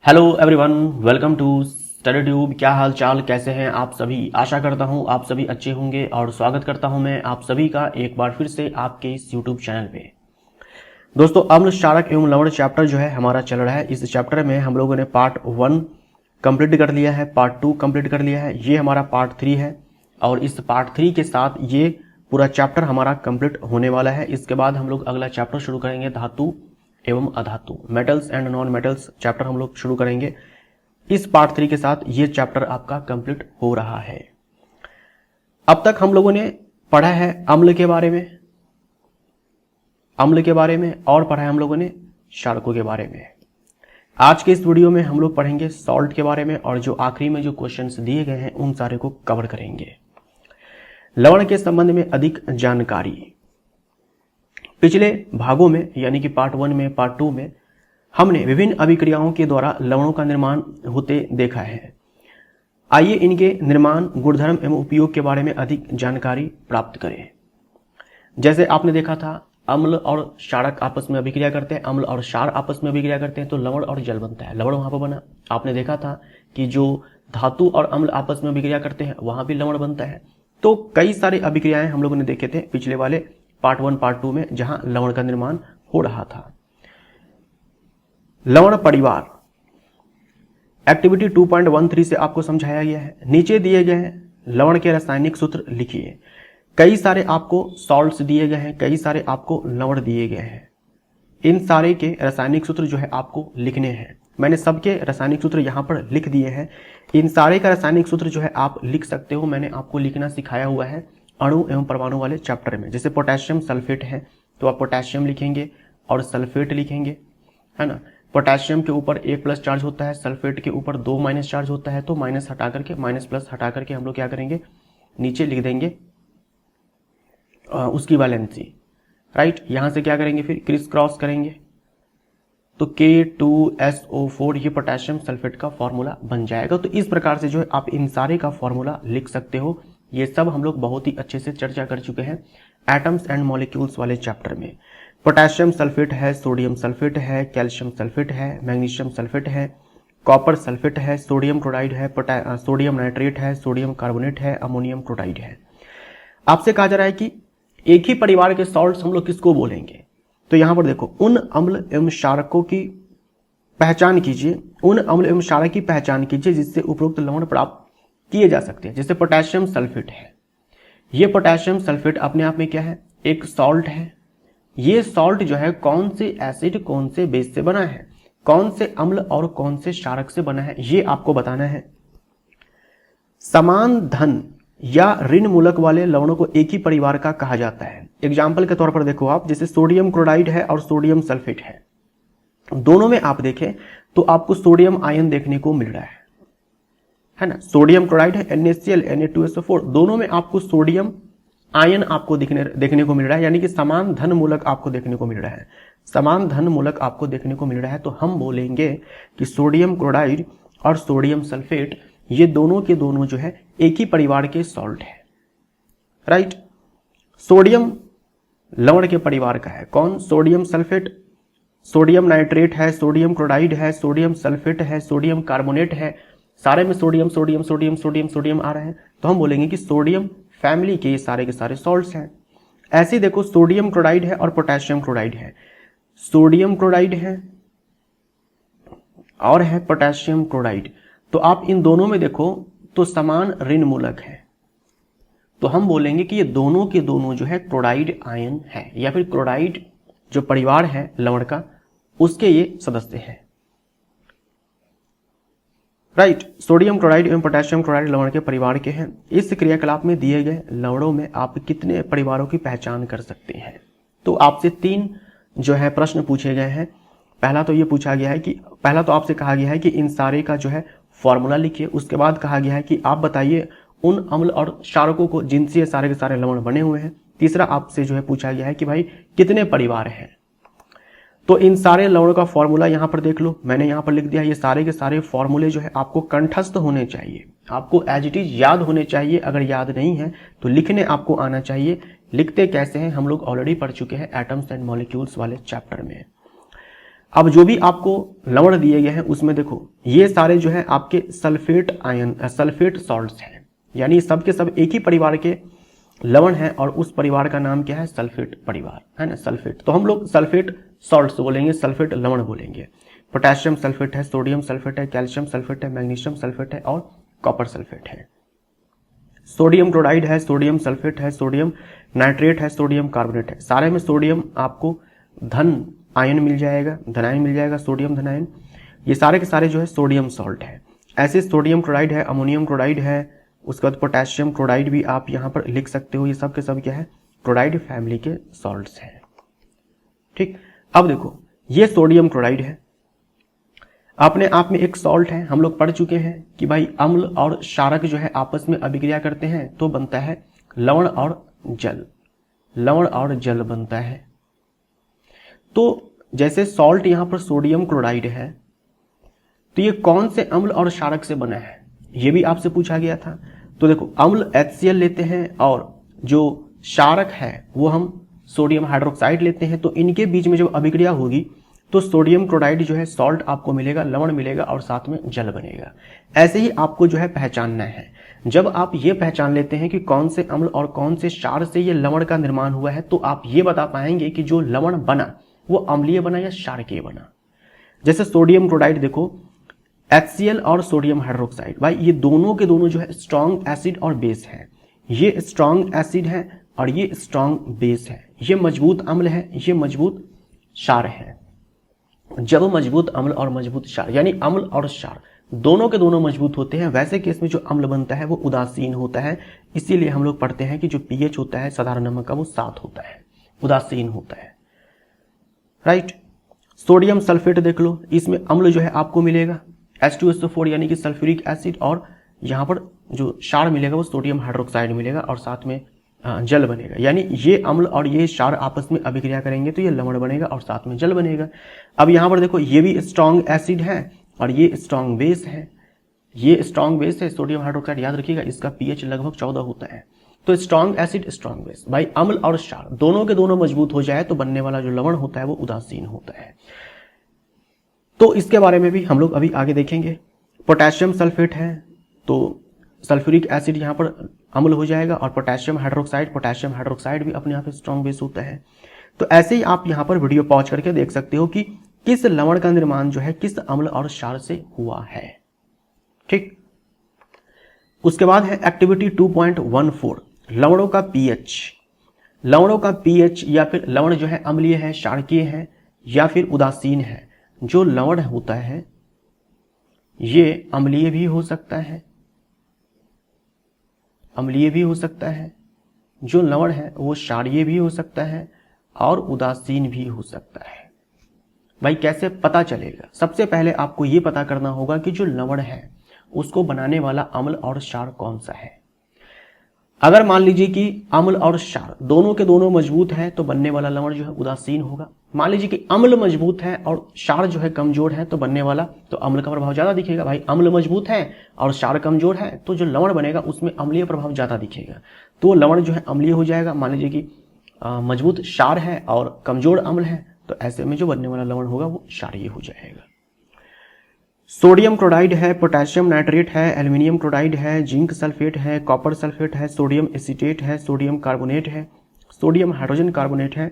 Hello everyone, welcome to study tube. क्या हाल चाल, कैसे हैं आप सभी। आशा करता हूं आप सभी अच्छे होंगे और स्वागत करता हूं मैं आप सभी का एक बार फिर से आपके इस यूट्यूब चैनल पे। दोस्तों, अम्ल क्षारक एवं लवण चैप्टर जो है हमारा चल रहा है। इस चैप्टर में हम लोगों ने पार्ट 1 कंप्लीट कर लिया है, पार्ट 2 कंप्लीट कर लिया है, ये हमारा पार्ट 3 है और इस पार्ट 3 के साथ ये पूरा चैप्टर हमारा कंप्लीट होने वाला है। इसके बाद हम लोग अगला चैप्टर शुरू करेंगे, धातु एवं अधातु, metals and non metals chapter हम लोग शुरू करेंगे। इस पार्ट 3 के साथ ये चैप्टर आपका कंप्लीट हो रहा है। अब तक हम लोगों ने पढ़ा है अम्ल के बारे में, और पढ़ा है हम लोगों ने क्षारकों के बारे में। आज के इस वीडियो में हम लोग पढ़ेंगे सॉल्ट के बारे में और जो आखिरी में जो क्वेश्चंस दिए गए हैं उन सारे को कवर करेंगे। लवण के संबंध में अधिक जानकारी पिछले भागों में यानी कि पार्ट 1 में, पार्ट 2 में हमने विभिन्न अभिक्रियाओं के द्वारा लवणों का निर्माण होते देखा है। आइए इनके निर्माण, गुणधर्म एवं उपयोग के बारे में अधिक जानकारी प्राप्त करें। जैसे आपने देखा था अम्ल और क्षारक आपस में अभिक्रिया करते हैं, अम्ल और क्षार आपस में अभिक्रिया करते हैं तो लवण और जल बनता है। लवण वहां पर बना। आपने देखा था कि जो धातु और अम्ल आपस में अभिक्रिया करते हैं वहां भी लवण बनता है। तो कई सारे अभिक्रियाएं हम लोगों ने देखे थे पिछले वाले पार्ट 1 पार्ट 2 में जहां लवण का निर्माण हो रहा था। लवण परिवार एक्टिविटी 2.13 से आपको समझाया गया है। नीचे दिए गए हैं लवण के रासायनिक सूत्र लिखिए। कई सारे आपको सॉल्ट्स दिए गए हैं, कई सारे आपको लवण दिए गए हैं। इन सारे के रासायनिक सूत्र जो है आपको लिखने हैं। मैंने सबके रासायनिक सूत्र यहां पर लिख दिए हैं। इन सारे का रासायनिक सूत्र जो है आप लिख सकते हो। मैंने आपको लिखना सिखाया हुआ है अणु एवं परमाणु वाले चैप्टर में। जैसे पोटेशियम सल्फेट है तो आप पोटेशियम लिखेंगे और सल्फेट लिखेंगे, है ना। पोटेशियम के ऊपर 1+ चार्ज होता है, सल्फेट के ऊपर 2- चार्ज होता है। तो माइनस हटा करके, माइनस प्लस हटा करके हम लोग क्या करेंगे, नीचे लिख देंगे उसकी वैलेंसी, राइट। यहां से क्या करेंगे, फिर क्रिस क्रॉस करेंगे तो K2SO4 ये पोटेशियम सल्फेट का फॉर्मूला बन जाएगा। तो इस प्रकार से जो है आप इन सारे का फॉर्मूला लिख सकते हो। ये सब हम लोग बहुत ही अच्छे से चर्चा कर चुके हैं एटम्स एंड मॉलिक्यूल्स वाले चैप्टर में। पोटेशियम सल्फेट है, सोडियम सल्फेट है, कैल्शियम सल्फेट है, मैग्नीशियम सल्फेट है, कॉपर सल्फेट है, सोडियम क्लोराइड है, सोडियम नाइट्रेट है, सोडियम कार्बोनेट है, अमोनियम क्लोराइड है। आपसे कहा जा रहा है कि एक ही परिवार के सॉल्ट्स हम लोग किसको बोलेंगे। तो यहां पर देखो, उन अम्ल एवं क्षारकों की पहचान कीजिए, उन अम्ल एवं क्षारक की पहचान कीजिए जिससे उपरोक्त लवण प्राप्त किए जा सकते हैं। जैसे पोटेशियम सल्फेट है, ये पोटेशियम सल्फेट अपने आप में क्या है, एक सॉल्ट है। ये सॉल्ट जो है कौन से एसिड कौन से बेस से बना है, कौन से अम्ल और कौन से क्षारक से बना है, ये आपको बताना है। समान धन या ऋण मूलक वाले लवणों को एक ही परिवार का कहा जाता है। एग्जाम्पल के तौर पर देखो आप, जैसे सोडियम क्लोराइड है और सोडियम सल्फेट है। दोनों में आप देखें तो आपको सोडियम आयन देखने को मिल रहा है ना। सोडियम क्लोराइड है NaCl Na2SO4, दोनों में आपको सोडियम आयन आपको देखने को मिल रहा है, यानी कि समान धन मूलक आपको देखने को मिल रहा है। समान धन मूलक आपको देखने को मिल रहा है तो हम बोलेंगे कि सोडियम क्लोराइड और सोडियम सल्फेट ये दोनों के दोनों जो है एक ही परिवार के सॉल्ट है, राइट। सोडियम लवण के परिवार का है कौन, सोडियम सल्फेट, सोडियम नाइट्रेट है, सोडियम क्लोराइड है, सोडियम सल्फेट है, सोडियम कार्बोनेट है। सारे में sodium sodium sodium sodium sodium आ रहे हैं तो हम बोलेंगे कि सोडियम फैमिली के ये सारे के सारे सॉल्ट्स हैं। ऐसे देखो, सोडियम क्लोराइड है और पोटेशियम क्लोराइड है। सोडियम क्लोराइड है और है पोटेशियम क्लोराइड। तो आप इन दोनों में देखो तो समान ऋण मूलक है, तो हम बोलेंगे कि ये दोनों के दोनों जो है क्लोराइड आयन है, या फिर क्लोराइड जो परिवार है लवण का उसके ये सदस्य हैं, राइट। सोडियम क्लोराइड एवं पोटेशियम क्लोराइड लवण के परिवार के हैं। इस क्रियाकलाप में दिए गए लवणों में आप कितने परिवारों की पहचान कर सकते हैं। तो आपसे 3 जो है प्रश्न पूछे गए हैं। पहला तो ये पूछा गया है कि, पहला तो आपसे कहा गया है कि इन सारे का जो है फॉर्मूला लिखिए। उसके बाद कहा गया है कि आप बताइए उन अम्ल और क्षारकों को जिनसे ये सारे के सारे लवण बने हुए हैं। तीसरा आपसे जो है पूछा गया है कि भाई कितने परिवार हैं। तो इन सारे लवणों का फॉर्मूला यहां पर देख लो, मैंने यहां पर लिख दिया। ये सारे के सारे फॉर्मूले जो है आपको कंठस्थ होने चाहिए, आपको एज इट इज याद होने चाहिए। अगर याद नहीं है तो लिखने आपको आना चाहिए। लिखते कैसे हैं हम लोग ऑलरेडी पढ़ चुके हैं एटम्स एंड मॉलिक्यूल्स वाले चैप्टर में। अब जो भी आपको लवण दिए गए हैं उसमें देखो ये सारे जो है आपके सल्फेट आयन सल्फेट सॉल्ट्स हैं, यानी सब के सब एक ही परिवार के लवण है और उस परिवार का नाम क्या है, सल्फेट परिवार है ना, सल्फेट। तो हम लोग सल्फेट सॉल्ट्स बोलेंगे, सल्फेट लवण बोलेंगे। पोटेशियम सल्फेट है, सोडियम सल्फेट है, कैल्शियम सल्फेट है, मैग्नीशियम सल्फेट है और कॉपर सल्फेट है। सोडियम क्लोराइड है, सोडियम सल्फेट है, सोडियम नाइट्रेट है, सोडियम कार्बोनेट है। सारे में सोडियम आपको धन आयन मिल जाएगा, धनायन मिल जाएगा, सोडियम धनायन। ये सारे के सारे जो है सोडियम सॉल्ट है। ऐसे सोडियम क्लोराइड है, अमोनियम क्लोराइड है, उसके बाद पोटेशियम क्लोराइड भी आप यहाँ पर लिख सकते हो। ये सब के सब क्या है, क्लोराइड फैमिली के सॉल्ट्स हैं। ठीक, अब देखो ये सोडियम क्लोराइड है, अपने आप में एक सॉल्ट है। हम लोग पढ़ चुके हैं कि भाई अम्ल और क्षारक जो है आपस में अभिक्रिया करते हैं तो बनता है लवण और जल, लवण और जल बनता है। तो जैसे सॉल्ट यहां पर सोडियम क्लोराइड है, तो ये कौन से अम्ल और क्षारक से बना है, ये भी आपसे पूछा गया था। तो देखो अम्ल HCl लेते हैं और जो क्षारक है वो हम सोडियम हाइड्रोक्साइड लेते हैं। तो इनके बीच में जब अभिक्रिया होगी तो सोडियम क्लोराइड जो है सॉल्ट आपको मिलेगा, लवण मिलेगा और साथ में जल बनेगा। ऐसे ही आपको जो है पहचानना है। जब आप ये पहचान लेते हैं कि कौन से अम्ल और कौन से क्षार से ये लवण का निर्माण हुआ है, तो आप ये बता पाएंगे कि जो लवण बना वो अम्लीय बना या क्षारकीय बना। जैसे सोडियम क्लोराइड देखो, HCl और सोडियम हाइड्रोक्साइड, भाई ये दोनों के दोनों जो है स्ट्रॉन्ग एसिड और बेस है। ये स्ट्रॉन्ग एसिड है और ये स्ट्रॉन्ग बेस है। ये मजबूत अम्ल है, ये मजबूत क्षार है। जब मजबूत अम्ल और मजबूत क्षार यानी अम्ल और क्षार दोनों के दोनों मजबूत होते हैं, वैसे केस में जो अम्ल बनता है वो उदासीन होता है। इसीलिए हम लोग पढ़ते हैं कि जो pH होता है साधारण नमक का वो 7 होता है, उदासीन होता है। राइट, सोडियम सल्फेट देख लो, इसमें अम्ल जो है आपको मिलेगा H2SO4 यानी कि सल्फ्यूरिक एसिड, और यहाँ पर जो क्षार मिलेगा वो सोडियम हाइड्रोक्साइड मिलेगा और साथ में जल बनेगा। यानी ये अम्ल और ये क्षार आपस में अभिक्रिया करेंगे तो ये लवण बनेगा और साथ में जल बनेगा। अब यहाँ पर देखो ये भी स्ट्रॉन्ग एसिड है और ये स्ट्रॉन्ग बेस है। ये स्ट्रॉन्ग बेस है सोडियम हाइड्रोक्साइड, याद रखिएगा इसका pH लगभग 14 होता है। तो स्ट्रॉन्ग एसिड स्ट्रॉन्ग बेस, भाई अम्ल और क्षार दोनों के दोनों मजबूत हो जाए तो बनने वाला जो लवण होता है वो उदासीन होता है। तो इसके बारे में भी हम लोग अभी आगे देखेंगे। पोटेशियम सल्फेट है तो सल्फ्यूरिक एसिड यहाँ पर अम्ल हो जाएगा, और पोटेशियम हाइड्रोक्साइड भी अपने आप स्ट्रॉन्ग बेस होता है। तो ऐसे ही आप यहाँ पर वीडियो पॉज करके देख सकते हो कि किस लवण का निर्माण जो है किस अम्ल और क्षार से हुआ है। ठीक, उसके बाद है एक्टिविटी 2.14 लवणों का pH। लवणों का pH या फिर लवण जो है अम्लीय है, क्षारकीय है या फिर उदासीन है। जो लवण होता है ये अम्लीय भी हो सकता है, अम्लीय भी हो सकता है। जो लवण है वो क्षारीय भी हो सकता है और उदासीन भी हो सकता है। भाई कैसे पता चलेगा? सबसे पहले आपको ये पता करना होगा कि जो लवण है उसको बनाने वाला अम्ल और क्षार कौन सा है। अगर मान लीजिए कि अम्ल और क्षार दोनों के दोनों मजबूत है तो बनने वाला लवण जो है उदासीन होगा। मान लीजिए कि अम्ल मजबूत है और क्षार जो है कमजोर है तो बनने वाला तो अम्ल का प्रभाव ज्यादा दिखेगा। भाई अम्ल मजबूत है और क्षार कमजोर है तो जो लवण बनेगा उसमें अम्लीय प्रभाव ज्यादा दिखेगा, तो लवण जो है अम्लीय हो जाएगा। मान लीजिए कि मजबूत क्षार है और कमजोर अम्ल है तो ऐसे में जो बनने वाला लवण होगा वो क्षारीय हो जाएगा। सोडियम क्लोराइड है, पोटेशियम नाइट्रेट है, एल्यूमिनियम क्लोराइड है, जिंक सल्फेट है, कॉपर सल्फेट है, सोडियम एसीटेट है, सोडियम कार्बोनेट है, सोडियम हाइड्रोजन कार्बोनेट है,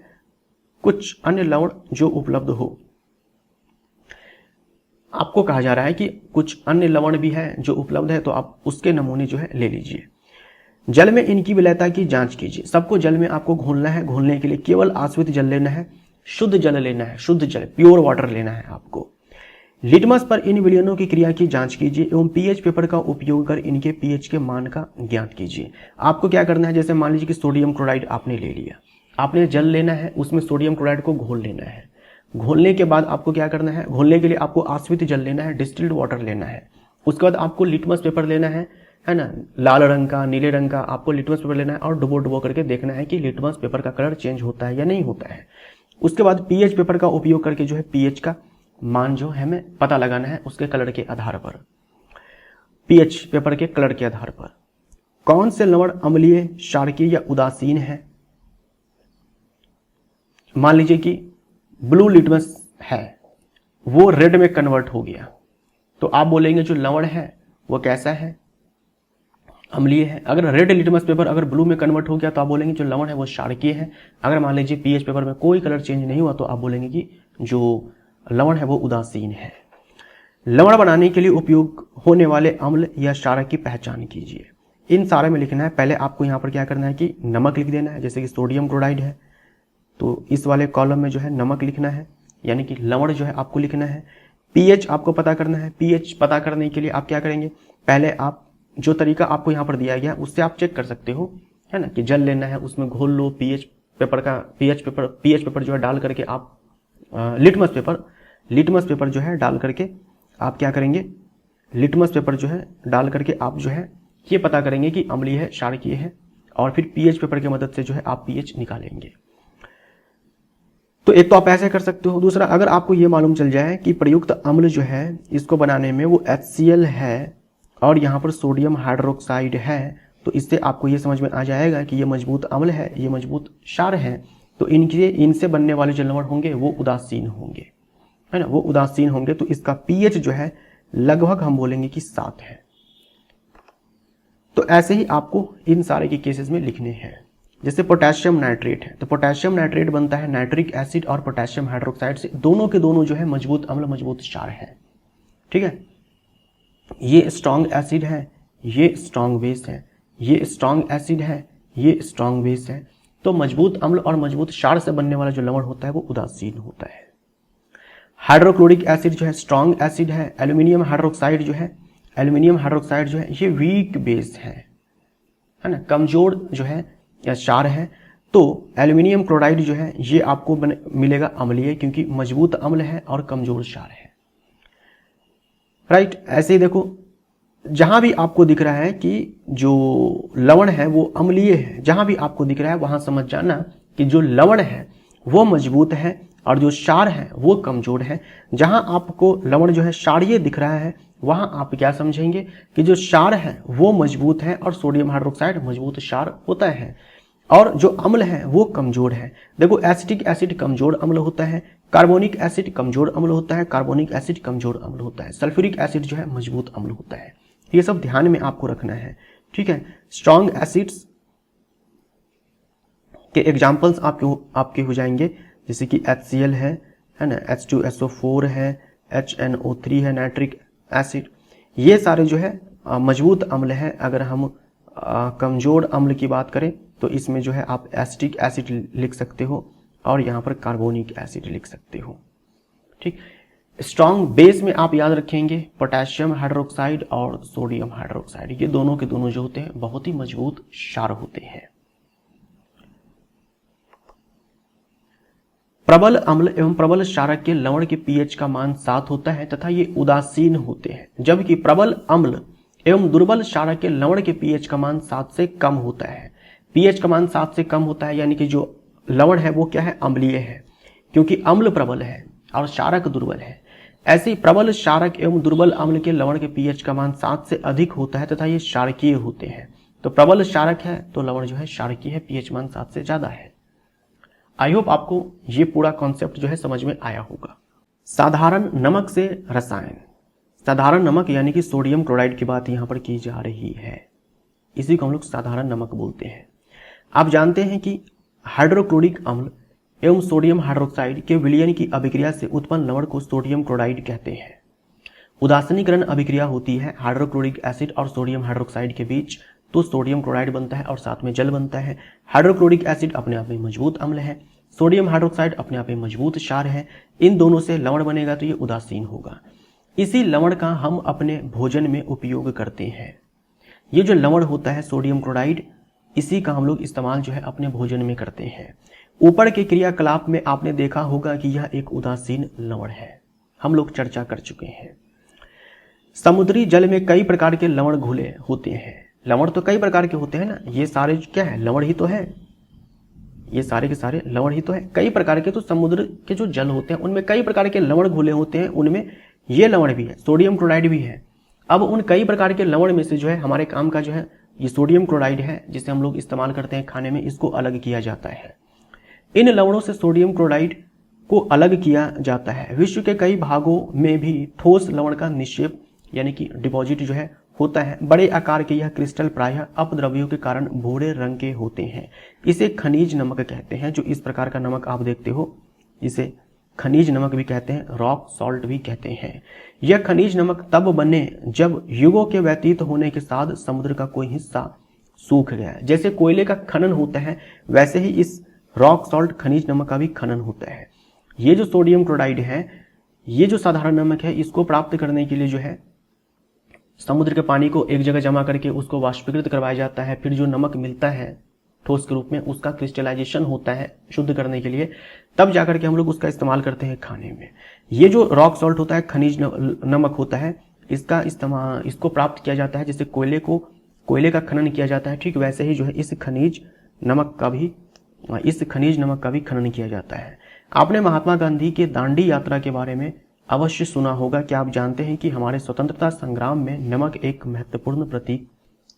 कुछ अन्य लवण जो उपलब्ध हो। आपको कहा जा रहा है कि कुछ अन्य लवण भी है जो उपलब्ध है तो आप उसके नमूने जो है ले लीजिए। जल में इनकी विलयता की जांच कीजिए। सबको जल में आपको घोलना है। घोलने के लिए केवल आश्रित जल लेना है, शुद्ध जल लेना है, शुद्ध जल प्योर वाटर लेना है आपको। लिटमस पर इन विलयनों की क्रिया की जांच कीजिए एवं पीएच पेपर का उपयोग कर इनके पीएच के मान का ज्ञात कीजिए। आपको क्या करना है, जैसे मान लीजिए कि सोडियम क्लोराइड आपने ले लिया, आपने जल लेना है, उसमें सोडियम क्लोराइड को घोल लेना है। घोलने के बाद आपको क्या करना है, घोलने के लिए आपको आश्रित जल लेना है, डिस्टिल्ड वाटर लेना है। उसके बाद आपको लिटमस पेपर लेना है ना, लाल रंग का, नीले रंग का आपको लिटमस पेपर लेना है और डुबो डुबो करके देखना है कि लिटमस पेपर का कलर चेंज होता है या नहीं होता है। उसके बाद पीएच पेपर का उपयोग करके जो है पीएच का मान जो है हमें पता लगाना है उसके कलर के आधार पर, पीएच पेपर के कलर के आधार पर। कौन से लवण अम्लीय, क्षारकीय या उदासीन है। मान लीजिए कि ब्लू लिटमस है, वो रेड में कन्वर्ट हो गया, तो आप बोलेंगे जो लवण है वो कैसा है, अम्लीय है। अगर रेड लिटमस पेपर अगर ब्लू में कन्वर्ट हो गया तो आप बोलेंगे जो लवण है वो क्षारकीय है। अगर मान लीजिए पीएच पेपर में कोई कलर चेंज नहीं हुआ तो आप बोलेंगे कि जो लवण है वो उदासीन है। लवण बनाने के लिए उपयोग होने वाले अम्ल या क्षारक की पहचान कीजिए। इन सारे में लिखना है। पहले आपको यहाँ पर क्या करना है कि नमक लिख देना है, जैसे कि सोडियम क्लोराइड है तो इस वाले कॉलम में जो है नमक लिखना है, यानी कि लवण जो है आपको लिखना है। पीएच आपको पता करना है। पीएच पता करने के लिए आप क्या करेंगे, पहले आप जो तरीका आपको यहाँ पर दिया गया उससे आप चेक कर सकते हो, है ना, कि जल लेना है, उसमें घोल लो पीएच पेपर जो है डाल करके आप लिटमस पेपर जो है डाल करके आप क्या करेंगे, लिटमस पेपर जो है डाल करके आप जो है ये पता करेंगे कि अम्लीय है क्षारकीय है, और फिर पीएच पेपर की मदद से जो है आप पीएच निकालेंगे। तो एक तो आप ऐसे कर सकते हो। दूसरा, अगर आपको ये मालूम चल जाए कि प्रयुक्त अम्ल जो है इसको बनाने में वो HCl है और यहाँ पर सोडियम हाइड्रोक्साइड है, तो इससे आपको ये समझ में आ जाएगा कि ये मजबूत अम्ल है, ये मजबूत क्षार है, तो इनसे बनने वाले जो लवण होंगे वो उदासीन होंगे, है ना, वो उदासीन होंगे। तो इसका पीएच जो है लगभग हम बोलेंगे कि 7 है। तो ऐसे ही आपको इन सारे के केसेस में लिखने हैं। जैसे पोटेशियम नाइट्रेट है, तो पोटेशियम नाइट्रेट बनता है नाइट्रिक एसिड और पोटेशियम हाइड्रोक्साइड से। दोनों के दोनों जो है मजबूत अम्ल, मजबूत क्षार है। ठीक है, ये स्ट्रॉन्ग एसिड है, ये स्ट्रॉन्ग बेस है, ये स्ट्रॉन्ग एसिड है, ये स्ट्रॉन्ग बेस है। तो मजबूत अम्ल और मजबूत क्षार से बनने वाला जो लवण होता है वो उदासीन होता है। हाइड्रोक्लोरिक एसिड जो है स्ट्रॉन्ग एसिड है। एल्यूमिनियम हाइड्रोक्साइड जो है ये वीक बेस है ना, कमजोर जो है या क्षार है। तो एल्यूमिनियम क्लोराइड जो है ये आपको मिलेगा अम्लीय, क्योंकि मजबूत अम्ल है और कमजोर क्षार है। राइट, ऐसे ही देखो, जहां भी आपको दिख रहा है कि जो लवण है वो अम्लीय है, जहां भी आपको दिख रहा है वहां समझ जाना कि जो लवण है वो मजबूत है और जो क्षार है वो कमजोर है। जहां आपको लवण जो है क्षारीय दिख रहा है वहां आप क्या समझेंगे कि जो क्षार है वो मजबूत है और सोडियम हाइड्रोक्साइड मजबूत क्षार होता है, और जो अम्ल है वो कमजोर है। देखो, एसिटिक एसिड कमजोर अम्ल होता है, कार्बोनिक एसिड कमजोर अम्ल होता है, कार्बोनिक एसिड कमजोर अम्ल होता है, सल्फ्यूरिक एसिड जो है मजबूत अम्ल होता है। ये सब ध्यान में आपको रखना है। ठीक है, स्ट्रॉन्ग एसिड्स के एग्जांपल्स आपके हो जाएंगे, जैसे कि HCl है ना, H2SO4 है, HNO3 है, नाइट्रिक एसिड। ये सारे जो है मजबूत अम्ल है। अगर हम कमजोर अम्ल की बात करें तो इसमें जो है आप एसिटिक एसिड लिख सकते हो और यहाँ पर कार्बोनिक एसिड लिख सकते हो। ठीक, स्ट्रॉन्ग बेस में आप याद रखेंगे पोटेशियम हाइड्रोक्साइड और सोडियम हाइड्रोक्साइड, ये दोनों के दोनों जो होते हैं बहुत ही मजबूत क्षार होते हैं। प्रबल अम्ल एवं प्रबल क्षारक के लवण के पीएच का मान 7 होता है तथा ये उदासीन होते हैं, जबकि प्रबल अम्ल एवं दुर्बल क्षारक के लवण के पीएच का मान 7 से कम होता है। पीएच का मान 7 से कम होता है, यानी कि जो लवण है वो क्या है, अम्लीय है, क्योंकि अम्ल प्रबल है और क्षारक दुर्बल है। ऐसे ही प्रबल क्षारक एवं दुर्बल अम्ल के लवण के पीएच का मान 7 से अधिक होता है तथा ये क्षारकीय होते हैं। तो प्रबल क्षारक है तो लवण जो है क्षारकीय है, पीएच मान 7 से ज्यादा है। आई होप आपको ये पूरा कॉन्सेप्ट जो है समझ में आया होगा। साधारण नमक से रसायन। साधारण नमक यानी कि सोडियम क्लोराइड की बात यहाँ पर की जा रही है, इसी को हम लोग साधारण नमक बोलते हैं। आप जानते हैं कि हाइड्रोक्लोरिक अम्ल एवं सोडियम हाइड्रोक्साइड के विलयन की अभिक्रिया से उत्पन्न लवण को सोडियम क्लोराइड कहते हैं। उदासीनीकरण अभिक्रिया होती है हाइड्रोक्लोरिक एसिड और सोडियम हाइड्रोक्साइड के बीच, तो सोडियम क्लोराइड बनता है और साथ में जल बनता है। हाइड्रोक्लोरिक एसिड अपने आप में मजबूत अम्ल है, सोडियम हाइड्रोक्साइड अपने आप में मजबूत क्षार है। इन दोनों से लवण बनेगा तो ये उदासीन होगा। इसी लवण का हम अपने भोजन में उपयोग करते हैं। ये जो लवण होता है सोडियम क्लोराइड, इसी का हम लोग इस्तेमाल जो है अपने भोजन में करते हैं। ऊपर के क्रियाकलाप में आपने देखा होगा कि यह एक उदासीन लवण है, हम लोग चर्चा कर चुके हैं। समुद्री जल में कई प्रकार के लवण घुले होते हैं। लवण तो कई प्रकार के होते हैं ना, ये सारे क्या है, लवण ही तो है, ये सारे के सारे लवण ही तो है। कई प्रकार के, तो समुद्र के जो जल होते हैं उनमें कई प्रकार के लवण घुले होते हैं, उनमें ये लवण भी है, सोडियम क्लोराइड भी है। अब उन कई प्रकार के लवण में से जो है हमारे काम का जो है ये सोडियम क्लोराइड है, जिसे हम लोग इस्तेमाल करते हैं खाने में, इसको अलग किया जाता है। इन लवणों से सोडियम क्लोराइड को अलग किया जाता है। विश्व के कई भागों में भी ठोस लवण का निक्षेप यानी कि डिपॉजिट जो है होता है। बड़े आकार के यह क्रिस्टल प्रायः अपद्रव्यों के कारण भूरे रंग के होते हैं। इसे खनिज नमक कहते हैं। जो इस प्रकार का नमक आप देखते हो इसे खनिज नमक भी कहते हैं, रॉक सॉल्ट भी कहते हैं। यह खनिज नमक तब बने जब युगों के व्यतीत होने के साथ समुद्र का कोई हिस्सा सूख गया। जैसे कोयले का खनन होता है वैसे ही इस रॉक सॉल्ट खनिज नमक का भी खनन होता है। ये जो सोडियम क्लोराइड है, ये जो साधारण नमक है, इसको प्राप्त करने के लिए जो है समुद्र के पानी को एक जगह जमा करके उसको वाष्पीकृत करवाया जाता है। फिर जो नमक मिलता है ठोस के रूप में उसका क्रिस्टलाइजेशन होता है शुद्ध करने के लिए, तब जाकर के हम लोग उसका इस्तेमाल करते हैं खाने में। ये जो रॉक सॉल्ट होता है, खनिज नमक होता है, इसका इस्तेमाल इसको प्राप्त किया जाता है जैसे कोयले का खनन किया जाता है, ठीक वैसे ही जो है इस खनिज नमक का भी खनन किया जाता है। आपने महात्मा गांधी के दांडी यात्रा के बारे में अवश्य सुना होगा। कि आप जानते हैं कि हमारे स्वतंत्रता संग्राम में नमक एक महत्वपूर्ण प्रतीक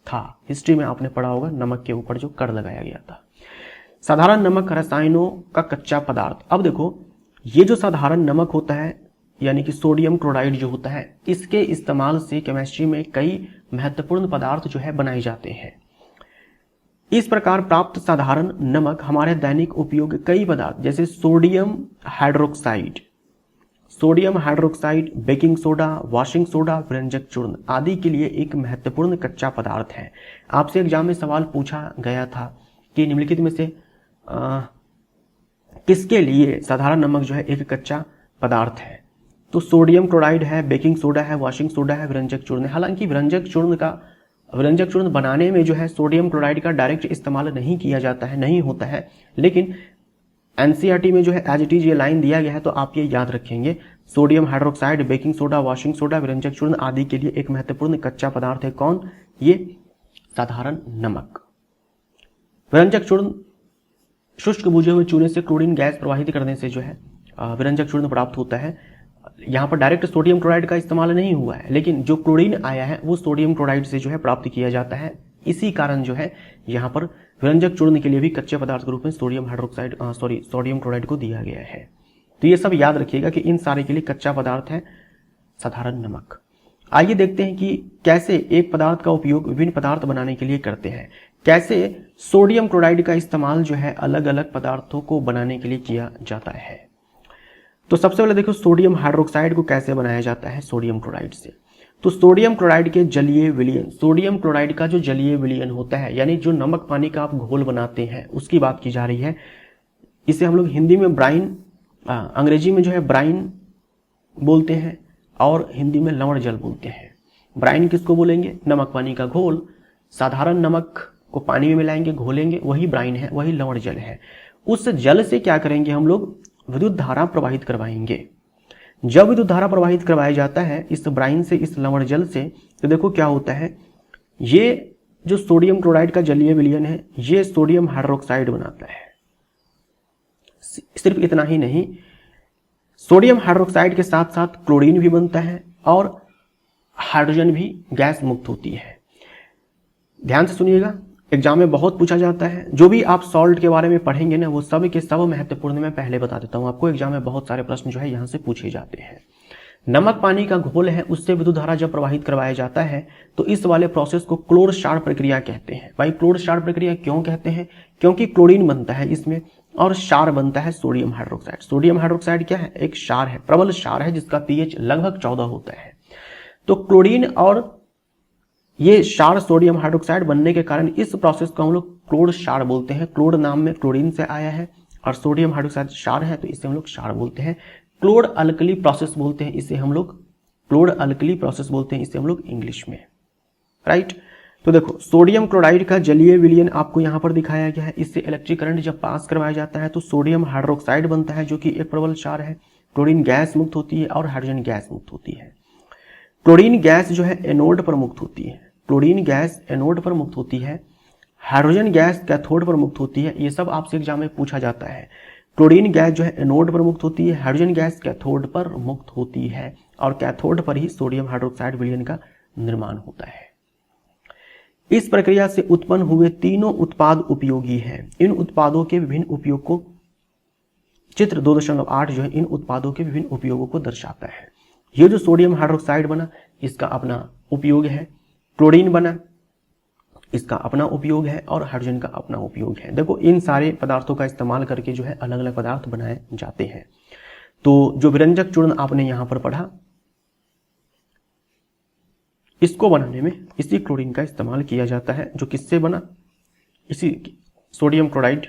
था। हिस्ट्री में आपने पढ़ा होगा नमक के ऊपर जो कर लगाया गया था। साधारण नमक रसायनों का कच्चा पदार्थ। अब देखो ये जो साधारण नमक होता है यानी कि सोडियम क्लोराइड जो होता है, इसके इस्तेमाल से केमिस्ट्री में कई महत्वपूर्ण पदार्थ जो है बनाए जाते हैं। इस प्रकार प्राप्त साधारण नमक हमारे दैनिक उपयोग कई पदार्थ जैसे sodium hydroxide, baking soda, washing soda, व्यंजक चूर्ण आदि के लिए एक महत्वपूर्ण कच्चा पदार्थ है। आपसे एग्जाम में सवाल पूछा गया था कि निम्नलिखित में से किसके लिए साधारण नमक जो है एक कच्चा पदार्थ है। तो सोडियम क्लोराइड है, बेकिंग सोडा है, वॉशिंग सोडा है, व्यंजक चूर्ण है। हालांकि व्यंजक चूर्ण बनाने में जो है सोडियम क्लोराइड का डायरेक्ट इस्तेमाल नहीं किया जाता है, नहीं होता है, लेकिन एनसीईआरटी में जो है एज इट इज ये लाइन दिया गया है तो आप ये याद रखेंगे। Sodium hydroxide, baking soda, washing soda, व्यंजक चूर्ण आदि के लिए एक महत्वपूर्ण कच्चा पदार्थ है कौन? ये साधारण नमक। व्यंजक चूर्ण शुष्क बुझे हुए चूने से क्लोरीन गैस प्रवाहित करने से जो है व्यंजक चूर्ण प्राप्त होता है। यहाँ पर डायरेक्ट सोडियम क्लोराइड का इस्तेमाल नहीं हुआ है, लेकिन जो क्लोरीन आया है वो सोडियम क्लोराइड से जो है प्राप्त किया जाता है। इसी कारण जो है यहाँ पर व्यंजक चूर्ण के लिए भी कच्चे पदार्थ के रूप में सोडियम क्लोराइड को दिया गया है। तो ये सब याद रखिएगा कि इन सारे के लिए कच्चा पदार्थ है साधारण नमक। आइए देखते हैं कि कैसे एक पदार्थ का उपयोग विभिन्न पदार्थ बनाने के लिए करते हैं। कैसे सोडियम क्लोराइड का इस्तेमाल जो है अलग अलग पदार्थों को बनाने के लिए किया जाता है। तो सबसे पहले देखो सोडियम हाइड्रोक्साइड को कैसे बनाया जाता है सोडियम क्लोराइड से। तो सोडियम क्लोराइड के जलीय विलयन, सोडियम क्लोराइड का जो जलीय विलयन होता है यानी जो नमक पानी का आप घोल बनाते हैं उसकी बात की जा रही है। इसे हम लोग हिंदी में ब्राइन, अंग्रेजी में जो है ब्राइन बोलते हैं और हिंदी में लवण जल बोलते हैं। ब्राइन किसको बोलेंगे? नमक पानी का घोल। साधारण नमक को पानी में मिलाएंगे, घोलेंगे, वही ब्राइन है, वही लवण जल है। उस जल से क्या करेंगे हम लोग? विद्युत धारा प्रवाहित करवाएंगे। जब विद्युत धारा प्रवाहित करवाया जाता है इस ब्राइन से, इस लवण जल से, तो देखो क्या होता है, ये जो सोडियम क्लोराइड का जलीय विलयन है ये सोडियम हाइड्रोक्साइड बनाता है। सिर्फ इतना ही नहीं, सोडियम हाइड्रोक्साइड के साथ साथ क्लोरीन भी बनता है और हाइड्रोजन भी गैस मुक्त होती है। ध्यान से सुनिएगा, एग्जाम में बहुत पूछा जाता है। जो भी आप सॉल्ट के बारे में पढ़ेंगे ना वो सब के सब महत्वपूर्ण मैं पहले बता देता हूं आपको। एग्जाम में बहुत सारे प्रश्न जो है यहां से पूछे जाते हैं। नमक पानी का घोल है, उससे विद्युत धारा जब प्रवाहित करवाया जाता है तो इस वाले प्रोसेस को क्लोर क्षार प्रक्रिया कहते हैं। भाई क्लोर क्षार प्रक्रिया क्यों कहते हैं? क्योंकि क्लोरीन बनता है इसमें और क्षार बनता है सोडियम हाइड्रोक्साइड। सोडियम हाइड्रोक्साइड क्या है? एक क्षार है, प्रबल क्षार है जिसका पीएच लगभग 14 होता है। तो क्लोरीन और ये क्षार सोडियम हाइड्रोक्साइड बनने के कारण इस प्रोसेस को हम लोग क्लोर क्षार बोलते हैं। क्लोर नाम में क्लोरीन से आया है और सोडियम हाइड्रोक्साइड क्षार है तो इसे हम लोग क्षार बोलते हैं। क्लोर अल्कली प्रोसेस बोलते हैं इसे हम लोग, क्लोर अल्कली प्रोसेस बोलते हैं इसे हम लोग इंग्लिश में, राइट। तो देखो सोडियम क्लोराइड का जलीय विलयन आपको यहाँ पर दिखाया गया है। इससे इलेक्ट्रिक करंट जब पास करवाया जाता है तो सोडियम हाइड्रोक्साइड बनता है जो कि एक प्रबल क्षार है। क्लोरीन गैस मुक्त होती है और हाइड्रोजन गैस मुक्त होती है। क्लोरीन गैस जो है एनोड पर मुक्त होती है, क्लोरीन गैस एनोड पर मुक्त होती है, हाइड्रोजन गैस कैथोड पर मुक्त होती है। ये सब आपसे एग्जाम में पूछा जाता है। क्लोरीन गैस जो है एनोड पर मुक्त होती है, हाइड्रोजन गैस कैथोड पर मुक्त होती है और कैथोड पर ही सोडियम हाइड्रोक्साइड विलयन का निर्माण होता है। इस प्रक्रिया से उत्पन्न हुए तीनों उत्पाद उपयोगी हैं। इन उत्पादों के विभिन्न उपयोग को चित्र 2.8 जो है इन उत्पादों के विभिन्न उपयोगों को दर्शाता है। ये जो सोडियम हाइड्रोक्साइड बना इसका अपना उपयोग है, क्लोरीन बना इसका अपना उपयोग है, और हाइड्रोजन का अपना उपयोग है। देखो इन सारे पदार्थों का इस्तेमाल करके जो है अलग अलग पदार्थ बनाए जाते हैं। तो जो विरंजक चूर्ण आपने यहां पर पढ़ा, इसको बनाने में इसी क्लोरीन का इस्तेमाल किया जाता है, जो किससे बना, इसी सोडियम क्लोराइड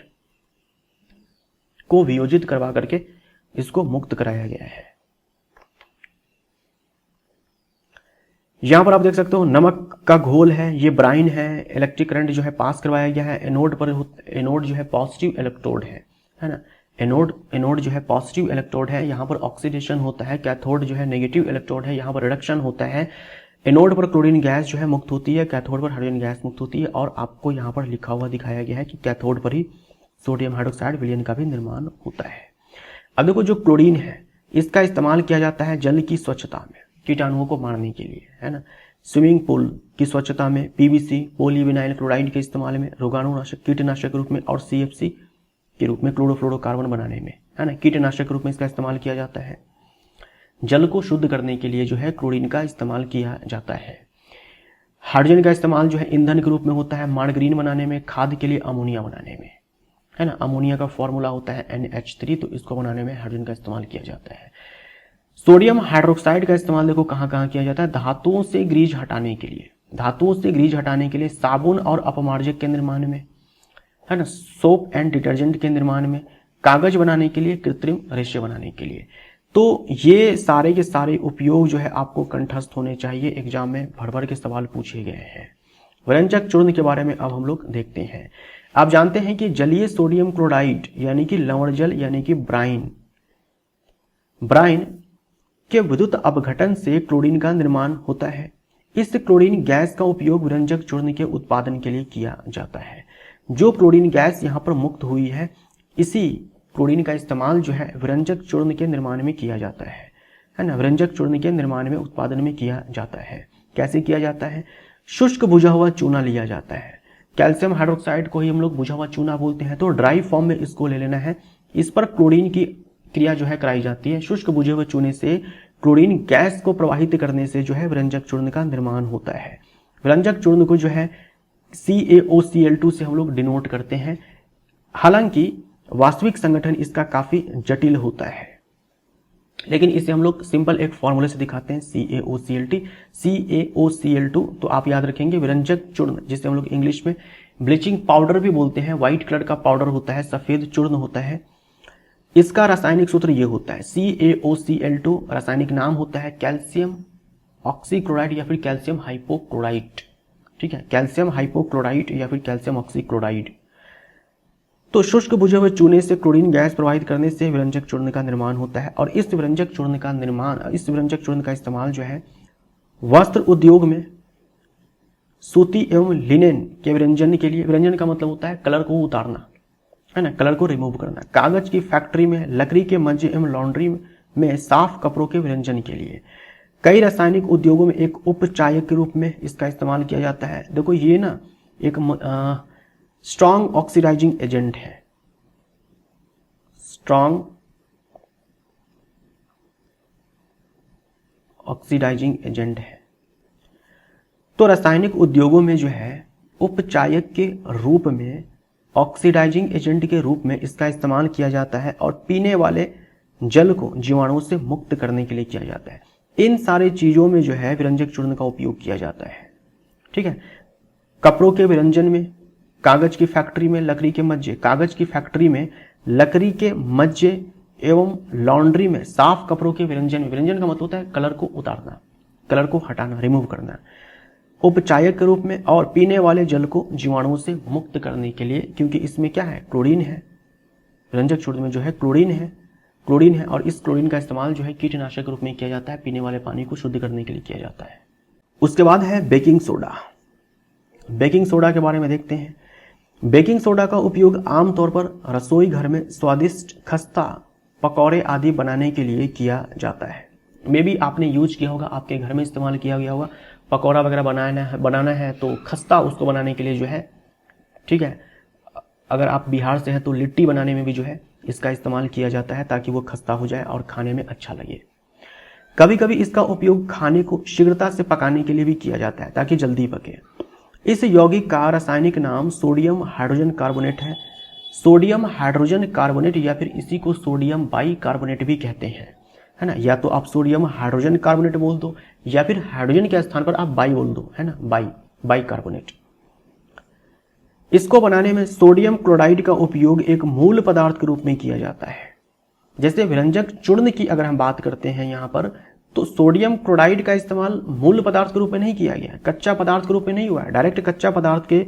को वियोजित करवा करके इसको मुक्त कराया गया है। यहां पर आप देख सकते हो नमक का घोल है, ये ब्राइन है, इलेक्ट्रिक करंट जो है पास करवाया गया है। एनोड पर एनोड जो है पॉजिटिव इलेक्ट्रोड है ना, एनोड जो है पॉजिटिव इलेक्ट्रोड है, यहाँ पर ऑक्सीडेशन होता है। कैथोड जो है नेगेटिव इलेक्ट्रोड है, यहाँ पर रिडक्शन होता है। एनोड पर क्लोरीन गैस जो है मुक्त होती है, कैथोड पर हाइड्रोजन गैस मुक्त होती है, और आपको यहाँ पर लिखा हुआ दिखाया गया है कि कैथोड पर ही सोडियम हाइड्रोक्साइड विलयन का भी निर्माण होता है। अब देखो जो क्लोरीन है इसका इस्तेमाल किया जाता है जल की स्वच्छता में, कीटाणुओं को मारने के लिए, है ना। स्विमिंग पूल की स्वच्छता में, पीवीसी पॉलीविनाइल क्लोराइड के इस्तेमाल में, रोगाणुनाशक कीटनाशक के रूप में, और सीएफसी के रूप में क्लोरोफ्लोरोकार्बन बनाने में, है ना, कीटनाशक के रूप में इसका इस्तेमाल किया जाता है। जल को शुद्ध करने के लिए जो है क्लोरीन का इस्तेमाल किया जाता है। हाइड्रोजन का इस्तेमाल जो है ईंधन के रूप में होता है, मार्गरीन बनाने में, खाद के लिए अमोनिया बनाने में, है ना। अमोनिया का फॉर्मूला होता है NH3, तो इसको बनाने में हाइड्रोजन का इस्तेमाल किया जाता है। सोडियम हाइड्रोक्साइड का इस्तेमाल देखो कहां कहां किया जाता है, धातुओं से ग्रीज हटाने के लिए, धातुओं से ग्रीज हटाने के लिए, साबुन और अपमार्जक के निर्माण में, है ना, सोप एंड डिटर्जेंट के निर्माण में, कागज बनाने के लिए, कृत्रिम रेशे बनाने के लिए। तो ये सारे के सारे उपयोग जो है आपको कंठस्थ होने चाहिए, एग्जाम में भर भर के सवाल पूछे गए हैं। विरंजक चूर्ण के बारे में अब हम लोग देखते हैं। आप जानते हैं कि जलीय सोडियम क्लोराइड यानी कि लवण जल यानी कि ब्राइन के विद्युत अपघटन से क्लोरीन का निर्माण होता है। इस क्लोरीन गैस का उपयोग विरंजक चूर्ण के उत्पादन के लिए किया जाता है। जो क्लोरीन गैस यहाँ पर मुक्त हुई है, इसी क्लोरीन का इस्तेमाल जो है विरंजक चूर्ण के निर्माण में किया जाता है ना। विरंजक चूर्ण के निर्माण में, उत्पादन में किया जाता है। कैसे किया जाता है, शुष्क बुझा हुआ चूना लिया जाता है। कैल्शियम हाइड्रोक्साइड को ही हम लोग बुझा हुआ चूना बोलते हैं, तो ड्राई फॉर्म में इसको ले लेना है। इस पर क्लोरीन की क्रिया जो है कराई जाती है। शुष्क बुझे हुए चूने से क्लोरीन गैस को प्रवाहित करने से जो है विरंजक चूर्ण का निर्माण होता है। विरंजक चूर्ण को जो है CaOCl2 से हम लोग डिनोट करते हैं। हालांकि वास्तविक संगठन इसका काफी जटिल होता है, लेकिन इसे हम लोग सिंपल एक फॉर्मूले से दिखाते हैं, CaOCl2। तो आप याद रखेंगे विरंजक चूर्ण, जिसे हम लोग इंग्लिश में ब्लीचिंग पाउडर भी बोलते हैं, व्हाइट कलर का पाउडर होता है, सफेद चूर्ण होता है। इसका रासायनिक सूत्र ये होता है CaOCl2, रासायनिक नाम होता है कैल्शियम ऑक्सीक्लोराइड या फिर कैल्शियम हाइपोक्लोराइट। ठीक है, कैल्शियम हाइपोक्लोराइट या फिर कैल्शियम ऑक्सीक्लोराइड। तो शुष्क बुझे हुए चूने से क्लोरीन गैस प्रवाहित करने से विरंजक चूर्ण का निर्माण होता है। और इस विरंजक चूर्ण का इस्तेमाल जो है वस्त्र उद्योग में सूती एवं लिनेन के विरंजन के लिए, विरंजन का मतलब होता है कलर को उतारना, है ना, कलर को रिमूव करना। कागज की फैक्ट्री में, लकड़ी के मज्जे एवं लॉन्ड्री में साफ कपड़ों के विरंजन के लिए। कई रासायनिक उद्योगों में एक उपचायक के रूप में इसका इस्तेमाल किया जाता है। देखो ये ना एक स्ट्रॉन्ग ऑक्सीडाइजिंग एजेंट है, स्ट्रॉन्ग ऑक्सीडाइजिंग एजेंट है। तो रासायनिक उद्योगों में जो है उपचायक के रूप में, ऑक्सीडाइजिंग एजेंट के रूप में इसका इस्तेमाल किया जाता है, और पीने वाले जल को जीवाणुओं से मुक्त करने के लिए किया जाता है। इन सारी चीजों में जो है विरंजक चूर्ण का उपयोग किया जाता है। ठीक है, कपड़ों के विरंजन में, कागज की फैक्ट्री में, लकड़ी के मज्जे, कागज की फैक्ट्री में लकड़ी के मज्जे एवं लॉन्ड्री में साफ कपड़ों के विरंजन में, विरंजन का मतलब होता है कलर को उतारना, कलर को हटाना, रिमूव करना, उपचायक के रूप में, और पीने वाले जल को जीवाणुओं से मुक्त करने के लिए, क्योंकि इसमें क्या है, क्लोरीन है। विरंजक चूर्ण में जो है क्लोरीन है, और इस क्लोरीन का इस्तेमाल जो है कीटनाशक के रूप में किया जाता है, पीने वाले पानी को शुद्ध करने के लिए किया जाता है। उसके बाद है बेकिंग सोडा। बेकिंग सोडा के बारे में देखते हैं। बेकिंग सोडा का उपयोग आमतौर पर रसोई घर में स्वादिष्ट खस्ता, पकौड़े आदि बनाने के लिए किया जाता है। मे बी आपने यूज किया होगा, आपके घर में इस्तेमाल किया गया होगा। पकौड़ा वगैरह बनाना है तो खस्ता उसको बनाने के लिए जो है, ठीक है, अगर आप बिहार से हैं तो लिट्टी बनाने में भी जो है इसका इस्तेमाल किया जाता है ताकि वो खस्ता हो जाए और खाने में अच्छा लगे। कभी कभी इसका उपयोग खाने को शीघ्रता से पकाने के लिए भी किया जाता है ताकि जल्दी पके। इस यौगिक का रासायनिक नाम सोडियम हाइड्रोजन कार्बोनेट है। सोडियम हाइड्रोजन कार्बोनेट या फिर इसी को सोडियम बाई कार्बोनेट भी कहते हैं, है ना। या तो आप सोडियम हाइड्रोजन कार्बोनेट बोल दो या फिर हाइड्रोजन के स्थान पर आप बाई बोल दो, है ना, बाई कार्बोनेट। इसको बनाने में सोडियम क्लोराइड का उपयोग एक मूल पदार्थ के रूप में किया जाता है। जैसे व्यंजक चूर्ण की अगर हम बात करते हैं यहाँ पर, तो सोडियम क्लोराइड का इस्तेमाल मूल पदार्थ के रूप में नहीं किया गया, कच्चा पदार्थ के रूप में नहीं हुआ है। डायरेक्ट कच्चा पदार्थ के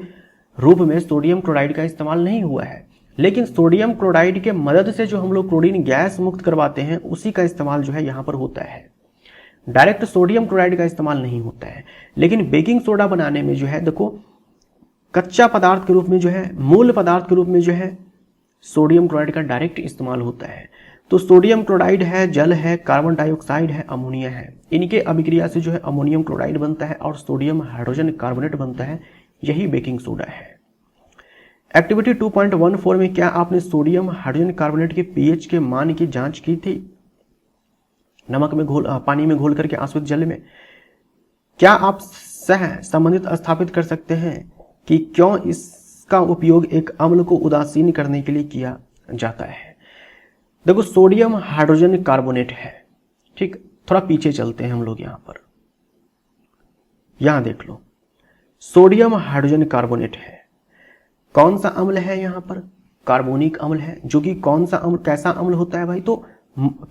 रूप में सोडियम क्लोराइड का इस्तेमाल नहीं हुआ है, लेकिन सोडियम क्लोराइड के मदद से जो हम लोग क्लोरीन गैस मुक्त करवाते हैं उसी का इस्तेमाल जो है यहाँ पर होता है। डायरेक्ट सोडियम क्लोराइड का इस्तेमाल नहीं होता है। लेकिन बेकिंग सोडा बनाने में जो है देखो, कच्चा पदार्थ के रूप में जो है, मूल पदार्थ के रूप में जो है सोडियम क्लोराइड का डायरेक्ट इस्तेमाल होता है। तो सोडियम क्लोराइड है, जल है, कार्बन डाइऑक्साइड है, अमोनिया है। इनके अभिक्रिया से जो है अमोनियम क्लोराइड बनता है और सोडियम हाइड्रोजन कार्बोनेट बनता है। यही बेकिंग सोडा है। एक्टिविटी 2.14 में क्या आपने सोडियम हाइड्रोजन कार्बोनेट के पीएच के मान की जांच की थी? नमक में पानी में घोल करके आश्रित जल में। क्या आप सह संबंधित स्थापित कर सकते हैं कि क्यों इसका उपयोग एक अम्ल को उदासीन करने के लिए किया जाता है? देखो, सोडियम हाइड्रोजन कार्बोनेट है, ठीक। थोड़ा पीछे चलते हैं हम लोग यहां पर, यहां देख लो, सोडियम हाइड्रोजन कार्बोनेट है। कौन सा अम्ल है यहाँ पर? कार्बोनिक अम्ल है, जो कि कौन सा अम्ल, कैसा अम्ल होता है भाई? तो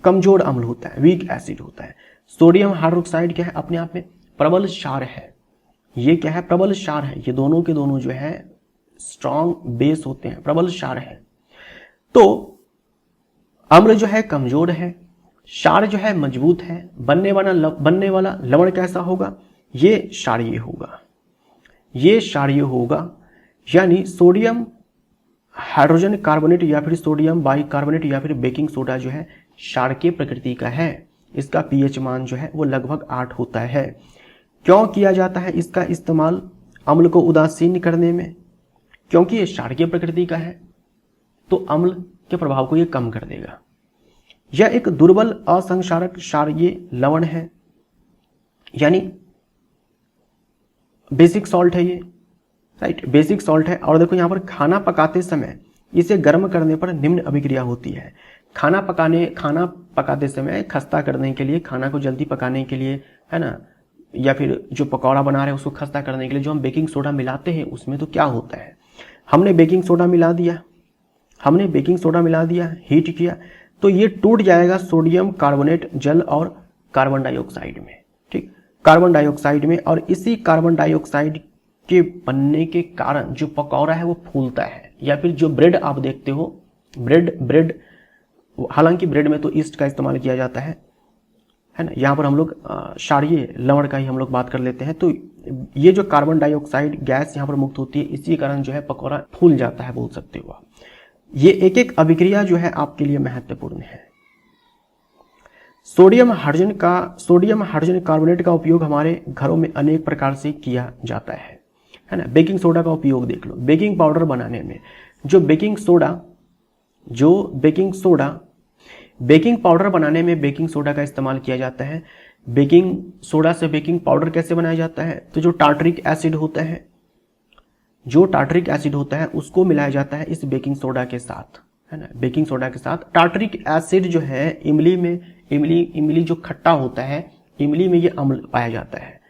कमजोर अम्ल होता है, वीक एसिड होता है। सोडियम हाइड्रोक्साइड क्या है? अपने आप में प्रबल क्षार है। ये क्या है? प्रबल क्षार है। ये दोनों के दोनों जो है स्ट्रॉन्ग बेस होते हैं, प्रबल क्षार है। तो अम्ल जो है कमजोर है, क्षार जो है मजबूत है। बनने वाला लवण कैसा होगा? ये क्षारीय होगा, ये क्षारीय होगा। यानी सोडियम हाइड्रोजन कार्बोनेट या फिर सोडियम बाइकार्बोनेट या फिर बेकिंग सोडा जो है क्षारकीय प्रकृति का है। इसका पीएच मान जो है वो लगभग 8 होता है। क्यों किया जाता है इसका इस्तेमाल अम्ल को उदासीन करने में? क्योंकि ये क्षारकीय प्रकृति का है, तो अम्ल के प्रभाव को ये कम कर देगा। यह एक दुर्बल असंक्षारक क्षारीय लवण है, यानी बेसिक सॉल्ट है ये, राइट, बेसिक सॉल्ट है। और देखो यहाँ पर खाना पकाते समय इसे गर्म करने पर निम्न अभिक्रिया होती है। खाना पकाते समय खस्ता करने के लिए, खाना को जल्दी पकाने के लिए, है ना, या फिर जो पकौड़ा बना रहे हैं उसको खस्ता करने के लिए जो हम बेकिंग सोडा मिलाते हैं, उसमें तो क्या होता है, हमने बेकिंग सोडा मिला दिया, हीट किया, तो ये टूट जाएगा सोडियम कार्बोनेट, जल और कार्बन डाइऑक्साइड में, ठीक, कार्बन डाइऑक्साइड में। और इसी कार्बन डाइऑक्साइड के बनने के कारण जो पकौड़ा है वो फूलता है। या फिर जो ब्रेड आप देखते हो, ब्रेड हालांकि ब्रेड में तो ईस्ट का इस्तेमाल किया जाता है ना। यहाँ पर हम लोग क्षारीय लवण का ही हम लोग बात कर लेते हैं। तो ये जो कार्बन डाइऑक्साइड गैस यहाँ पर मुक्त होती है, इसी कारण जो है पकौड़ा फूल जाता है, बोल सकते हो आप। ये एक एक अभिक्रिया जो है आपके लिए महत्वपूर्ण है। सोडियम हाइड्रोजन कार्बोनेट का उपयोग हमारे घरों में अनेक प्रकार से किया जाता है ना। बेकिंग सोडा का उपयोग देख लो। बेकिंग पाउडर बनाने में बेकिंग पाउडर बनाने में बेकिंग सोडा का इस्तेमाल किया जाता है। बेकिंग सोडा से बेकिंग पाउडर कैसे बनाया जाता है? तो जो टार्टरिक एसिड होता है उसको मिलाया जाता है इस बेकिंग सोडा के साथ, है ना। बेकिंग सोडा के साथ टार्टरिक एसिड जो है इमली जो खट्टा होता है, इमली में ये अम्ल पाया जाता है।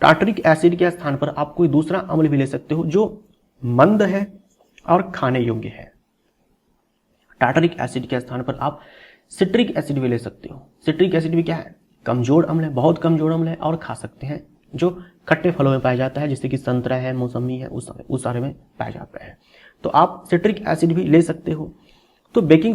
टार्टरिक एसिड के स्थान पर आप कोई दूसरा अम्ल भी ले सकते हो जो मंद है और खाने योग्य है। टार्टरिक एसिड के स्थान पर आप सिट्रिक एसिड भी ले सकते हो। सिट्रिक एसिड भी क्या है? कमजोर अम्ल है, बहुत कमजोर अम्ल है और खा सकते हैं, जो खट्टे फलों में पाया जाता है, जैसे कि संतरा है, मौसमी है, उस सारे में पाया जाता है। तो आप सिट्रिक एसिड भी ले सकते हो। तो बेकिंग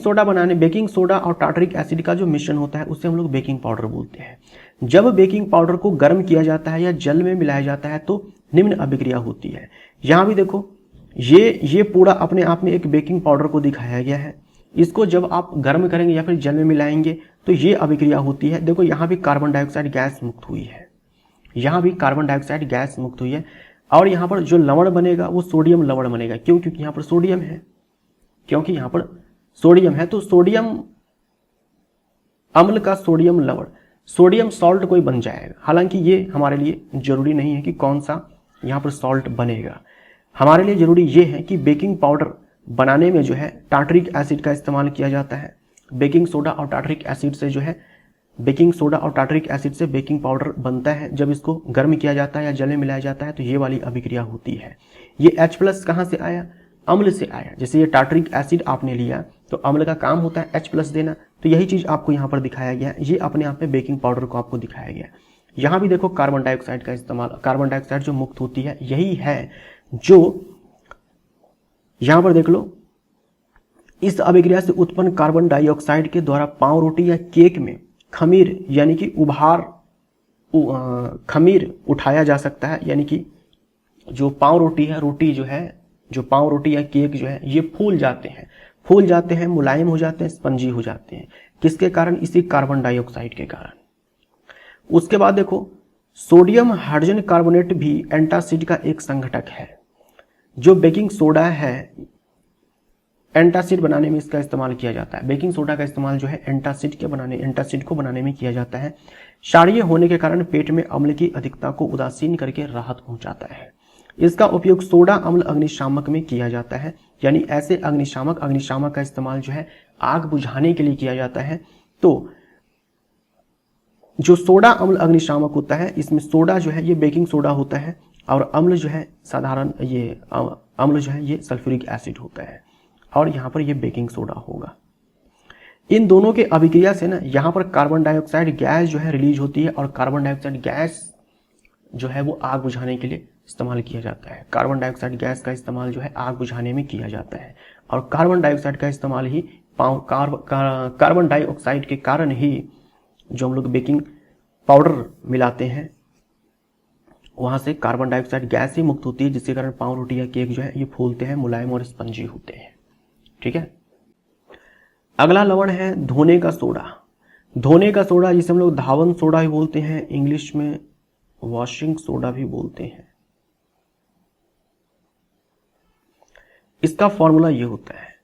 सोडा और टार्टरिक एसिड का जो मिश्रण होता है उसे हम लोग बेकिंग पाउडर बोलते हैं। जब बेकिंग पाउडर को गर्म किया जाता है या जल में मिलाया जाता है तो निम्न अभिक्रिया होती है। यहां भी देखो, ये पूरा अपने आप में एक बेकिंग पाउडर को दिखाया गया है। इसको जब आप गर्म करेंगे या फिर जल में मिलाएंगे तो ये अभिक्रिया होती है। देखो यहाँ भी कार्बन डाइऑक्साइड गैस मुक्त हुई है, और यहाँ पर जो लवण बनेगा वो सोडियम लवण बनेगा। क्यों? क्योंकि यहाँ पर सोडियम है। क्योंकि यहाँ पर सोडियम है, तो सोडियम अम्ल का सोडियम लवण, सोडियम सॉल्ट कोई बन जाएगा। हालांकि ये हमारे लिए जरूरी नहीं है कि कौन सा यहाँ पर सॉल्ट बनेगा। हमारे लिए जरूरी ये है कि बेकिंग पाउडर बनाने में जो है टार्टरिक एसिड का इस्तेमाल किया जाता है। बेकिंग सोडा और टार्टरिक एसिड से जो है बेकिंग सोडा और टार्टरिक एसिड से बेकिंग पाउडर बनता है। जब इसको गर्म किया जाता है या जल में मिलाया जाता है तो ये वाली अभिक्रिया होती है। ये H+ कहाँ से आया? अम्ल से आया। जैसे ये टार्टरिक एसिड आपने लिया तो अम्ल का काम होता है H+ देना, तो यही चीज आपको यहाँ पर दिखाया गया है। ये अपने आप में बेकिंग पाउडर को आपको दिखाया गया है। यहाँ भी देखो कार्बन डाइऑक्साइड का इस्तेमाल, कार्बन डाइऑक्साइड जो मुक्त होती है यही है जो यहाँ पर देख लो, इस अभिक्रिया से उत्पन्न कार्बन डाइऑक्साइड के द्वारा पाव रोटी या केक में खमीर यानी कि खमीर उठाया जा सकता है। यानी कि जो पाव रोटी है, रोटी जो है, जो पाव रोटी या केक जो है ये फूल जाते हैं, मुलायम हो जाते हैं, स्पंजी हो जाते हैं। किसके कारण? इसी कार्बन डाइऑक्साइड के कारण। उसके बाद देखो सोडियम हाइड्रोजन कार्बोनेट भी एंटासिड का एक संघटक है। जो बेकिंग सोडा है एंटासिड बनाने में इसका इस्तेमाल किया जाता है। बेकिंग सोडा का इस्तेमाल जो है एंटासिड को बनाने में किया जाता है। क्षारीय होने के कारण पेट में अम्ल की अधिकता को उदासीन करके राहत पहुंचाता है। इसका उपयोग सोडा अम्ल अग्निशामक में किया जाता है। यानी ऐसे अग्निशामक का इस्तेमाल जो है आग बुझाने के लिए किया जाता है। तो जो सोडा अम्ल अग्निशामक होता है, इसमें सोडा जो है ये बेकिंग सोडा होता है और अम्ल जो है साधारण ये अम्ल जो है ये सल्फ्यूरिक एसिड होता है और यहाँ पर ये बेकिंग सोडा होगा। इन दोनों के अभिक्रिया से ना यहाँ पर कार्बन डाइऑक्साइड गैस जो है रिलीज होती है और कार्बन डाइऑक्साइड गैस जो है वो आग बुझाने के लिए इस्तेमाल किया जाता है। कार्बन डाइऑक्साइड गैस का इस्तेमाल जो है आग बुझाने में किया जाता है और कार्बन डाइऑक्साइड का इस्तेमाल ही कार्बन डाइऑक्साइड के कारण ही जो हम लोग बेकिंग पाउडर मिलाते हैं वहां से कार्बन डाइऑक्साइड गैस ही मुक्त होती है, जिसके कारण पाव रोटी या केक जो है ये फूलते हैं, मुलायम और स्पंजी होते हैं। ठीक है। अगला लवण है धोने का सोडा। धोने का सोडा जिसे हम लोग धावन सोडा भी बोलते हैं, इंग्लिश में वॉशिंग सोडा भी बोलते हैं। इसका फॉर्मूला ये होता है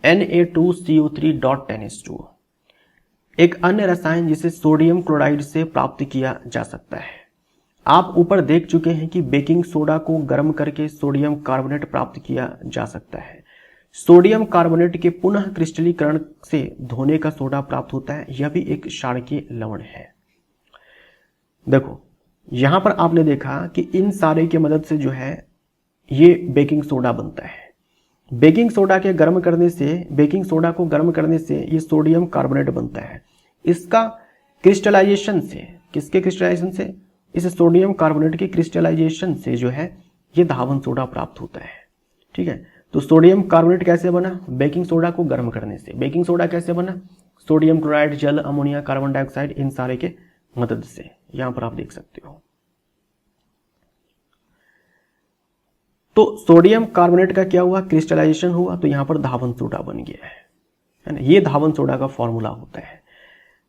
Na2CO3.10H2O। एक अन्य रसायन जिसे सोडियम क्लोराइड से प्राप्त किया जा सकता है। आप ऊपर देख चुके हैं कि बेकिंग सोडा को गर्म करके सोडियम कार्बोनेट प्राप्त किया जा सकता है। सोडियम कार्बोनेट के पुनः क्रिस्टलीकरण से धोने का सोडा प्राप्त होता है। यह भी एक क्षारकीय लवण है। देखो यहां पर आपने देखा कि इन सारे की मदद से जो है ये बेकिंग सोडा बनता है। बेकिंग सोडा को गर्म करने से ये सोडियम कार्बोनेट बनता है। इसका क्रिस्टलाइजेशन से, किसके क्रिस्टलाइजेशन से? इस सोडियम कार्बोनेट के क्रिस्टलाइजेशन से जो है ये धावन सोडा प्राप्त होता है। ठीक है। तो सोडियम कार्बोनेट कैसे बना? बेकिंग सोडा को गर्म करने से। बेकिंग सोडा कैसे बना? सोडियम क्लोराइड, जल, अमोनिया, कार्बन डाइऑक्साइड, इन सारे के मदद से। यहां पर आप देख सकते हो। तो सोडियम कार्बोनेट का क्या हुआ? क्रिस्टलाइजेशन हुआ, तो यहां पर धावन सोडा बन गया है ना। ये धावन सोडा का फॉर्मूला होता है।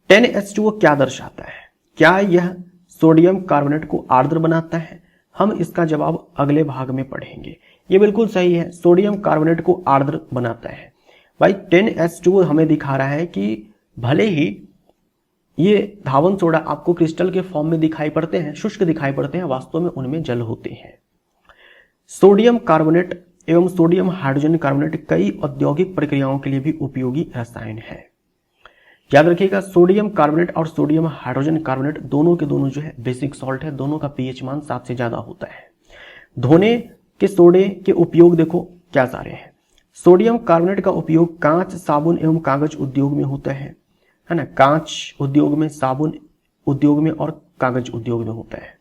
10H2O क्या दर्शाता है? क्या यह सोडियम कार्बोनेट को आर्द्र बनाता है? हम इसका जवाब अगले भाग में पढ़ेंगे। ये बिल्कुल सही है, सोडियम कार्बोनेट को आर्द्र बनाता है। भाई 10H2O हमें दिखा रहा है कि भले ही ये धावन सोडा आपको क्रिस्टल के फॉर्म में दिखाई पड़ते हैं, शुष्क दिखाई पड़ते हैं, वास्तव में उनमें जल होते हैं। सोडियम कार्बोनेट एवं सोडियम हाइड्रोजन कार्बोनेट कई औद्योगिक प्रक्रियाओं के लिए भी उपयोगी रसायन है। याद रखिएगा सोडियम कार्बोनेट और सोडियम हाइड्रोजन कार्बोनेट दोनों के दोनों जो है बेसिक सॉल्ट है। दोनों का पीएच मान 7 से ज्यादा होता है। धोने के सोडे के उपयोग देखो क्या सारे हैं। सोडियम कार्बोनेट का उपयोग कांच, साबुन एवं कागज उद्योग में होता है ना। कांच उद्योग में, साबुन उद्योग में और कागज उद्योग में होता है।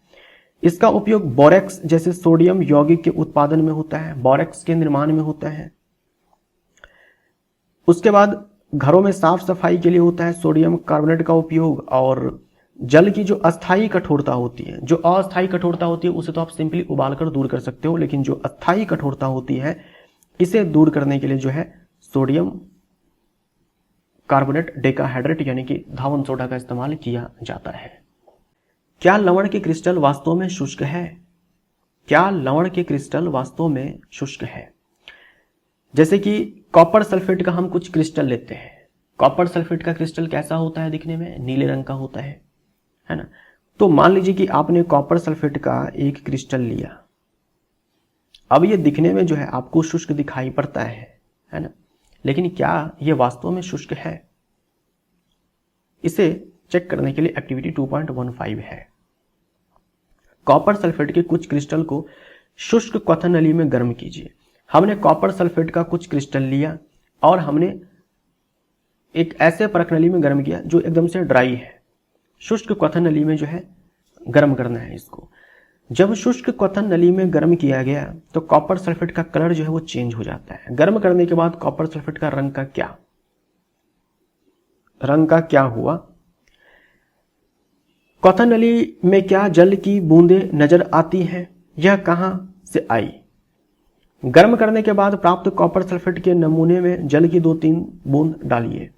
इसका उपयोग बोरेक्स जैसे सोडियम यौगिक के उत्पादन में होता है, बोरेक्स के निर्माण में होता है। उसके बाद घरों में साफ सफाई के लिए होता है सोडियम कार्बोनेट का उपयोग। और जल की जो अस्थायी कठोरता होती है, जो अस्थायी कठोरता होती है उसे तो आप सिंपली उबालकर दूर कर सकते हो, लेकिन जो अस्थायी कठोरता होती है इसे दूर करने के लिए जो है सोडियम कार्बोनेट डेकाहाइड्रेट यानी कि धावन सोडा का इस्तेमाल किया जाता है। क्या लवण के क्रिस्टल वास्तव में शुष्क है? क्या लवण के क्रिस्टल वास्तव में शुष्क है? जैसे कि कॉपर सल्फेट का हम कुछ क्रिस्टल लेते हैं। कॉपर सल्फेट का क्रिस्टल कैसा होता है दिखने में? नीले रंग का होता है ना। तो मान लीजिए कि आपने कॉपर सल्फेट का एक क्रिस्टल लिया। अब ये दिखने में जो है आपको शुष्क दिखाई पड़ता है ना, लेकिन क्या ये वास्तव में शुष्क है? इसे चेक करने के लिए एक्टिविटी 2.15 है। कॉपर सल्फेट के कुछ क्रिस्टल को शुष्क क्वथन नली में गर्म कीजिए। हमने कॉपर सल्फेट का कुछ क्रिस्टल लिया और हमने एक ऐसे परख नली में गर्म किया जो एकदम से ड्राई है। शुष्क क्वथन नली में जो है गर्म करना है इसको। जब शुष्क क्वथन नली में गर्म किया गया तो कॉपर सल्फेट का कलर जो है वो चेंज हो जाता है। गर्म करने के बाद कॉपर सल्फेट का रंग का क्या हुआ? क्वथन नली में क्या जल की बूंदें नजर आती हैं? यह कहां से आई? गर्म करने के बाद प्राप्त कॉपर सल्फेट के नमूने में जल की 2-3 बूंद डालिए।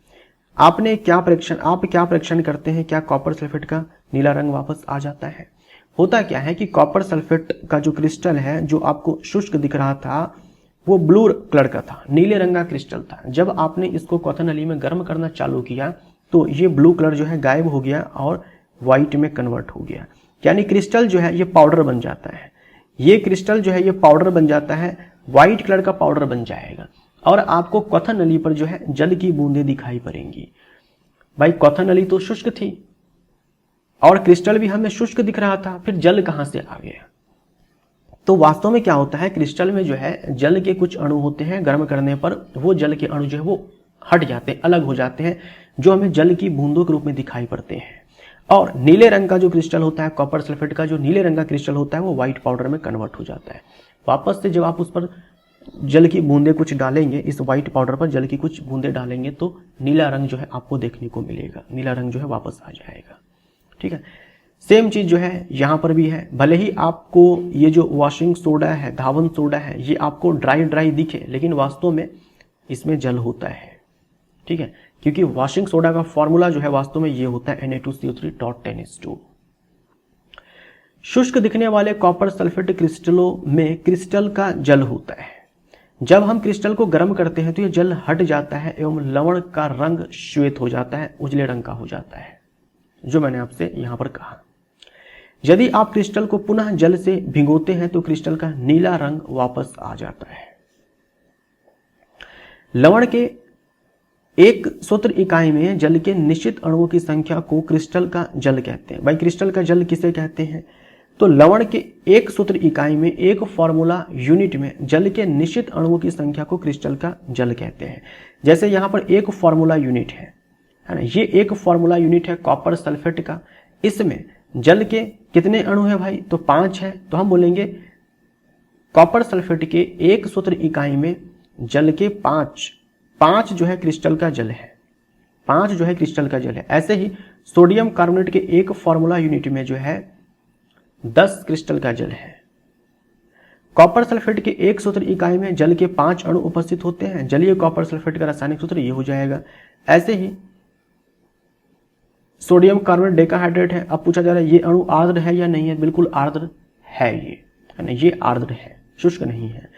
आप क्या परीक्षण करते हैं? क्या कॉपर सल्फेट का नीला रंग वापस आ जाता है? होता क्या है कि कॉपर सल्फेट का जो क्रिस्टल है, जो आपको शुष्क दिख रहा था, वो ब्लू कलर का था, नीले रंग का क्रिस्टल था। जब आपने इसको क्वथन नली में गर्म करना चालू किया तो ये ब्लू कलर जो है गायब हो गया और व्हाइट में कन्वर्ट हो गया। यानी क्रिस्टल जो है ये पाउडर बन जाता है। ये क्रिस्टल जो है ये पाउडर बन जाता है, व्हाइट कलर का पाउडर बन जाएगा और आपको क्वथन नली पर जो है जल की बूंदें दिखाई पड़ेंगी। भाई क्वथन नली तो शुष्क थी और क्रिस्टल भी हमें शुष्क दिख रहा था, फिर जल कहां से आ गया? तो वास्तव में क्या होता है, क्रिस्टल में जो है जल के कुछ अणु होते हैं, गर्म करने पर वो जल के अणु जो है वो हट जाते हैं, अलग हो जाते हैं, जो हमें जल की बूंदों के रूप में दिखाई पड़ते हैं। और नीले रंग का जो क्रिस्टल होता है, कॉपर सल्फेट का जो नीले रंग का क्रिस्टल होता है, वो व्हाइट पाउडर में कन्वर्ट हो जाता है। वापस से जब आप उस पर जल की बूंदें कुछ डालेंगे, इस व्हाइट पाउडर पर जल की कुछ बूंदें डालेंगे तो नीला रंग जो है आपको देखने को मिलेगा, नीला रंग जो है वापस आ जाएगा। ठीक है, सेम चीज जो है यहां पर भी है। भले ही आपको ये जो वॉशिंग सोडा है, धावन सोडा है, ये आपको ड्राई दिखे, लेकिन वास्तव में इसमें जल होता है। ठीक है, क्योंकि वॉशिंग सोडा का फॉर्मूला जो है वास्तव में ये होता है Na2CO3.10H2। शुष्क दिखने वाले कॉपर सल्फेट क्रिस्टलों में क्रिस्टल का जल होता है। जब हम क्रिस्टल को गर्म करते हैं तो यह जल हट जाता है एवं लवण का रंग श्वेत हो जाता है, उजले रंग का हो जाता है, जो मैंने आपसे यहां पर कहा। यदि आप क्रिस्टल को पुनः जल से भिगोते हैं तो क्रिस्टल का नीला रंग वापस आ जाता है। लवण के एक सूत्र इकाई में जल के निश्चित अणुओं की संख्या को क्रिस्टल का जल कहते हैं। भाई क्रिस्टल का जल किसे कहते हैं? तो लवण के एक सूत्र इकाई में एक फॉर्मूला यूनिट में जल के निश्चित अणुओं की संख्या को क्रिस्टल का जल कहते हैं। जैसे यहां पर एक फॉर्मूला यूनिट है ना, ये एक फॉर्मूला यूनिट है कॉपर सल्फेट का। इसमें जल के कितने अणु है भाई? तो 5 है। तो हम बोलेंगे कॉपर सल्फेट के एक सूत्र इकाई में जल के 5 जो है क्रिस्टल का जल है, 5 जो है क्रिस्टल का जल है। ऐसे ही सोडियम कार्बोनेट के एक फॉर्मूला यूनिट में जो है 10 क्रिस्टल का जल है। कॉपर सल्फेट के एक सूत्र इकाई में जल के 5 अणु उपस्थित होते हैं। जलीय कॉपर सल्फेट का रासायनिक सूत्र ये हो जाएगा। ऐसे ही सोडियम कार्बोनेट डेकाहाइड्रेट है। अब पूछा जा रहा है ये अणु आर्द्र है या नहीं है? बिल्कुल आर्द्र है, ये आर्द्र है, शुष्क नहीं है।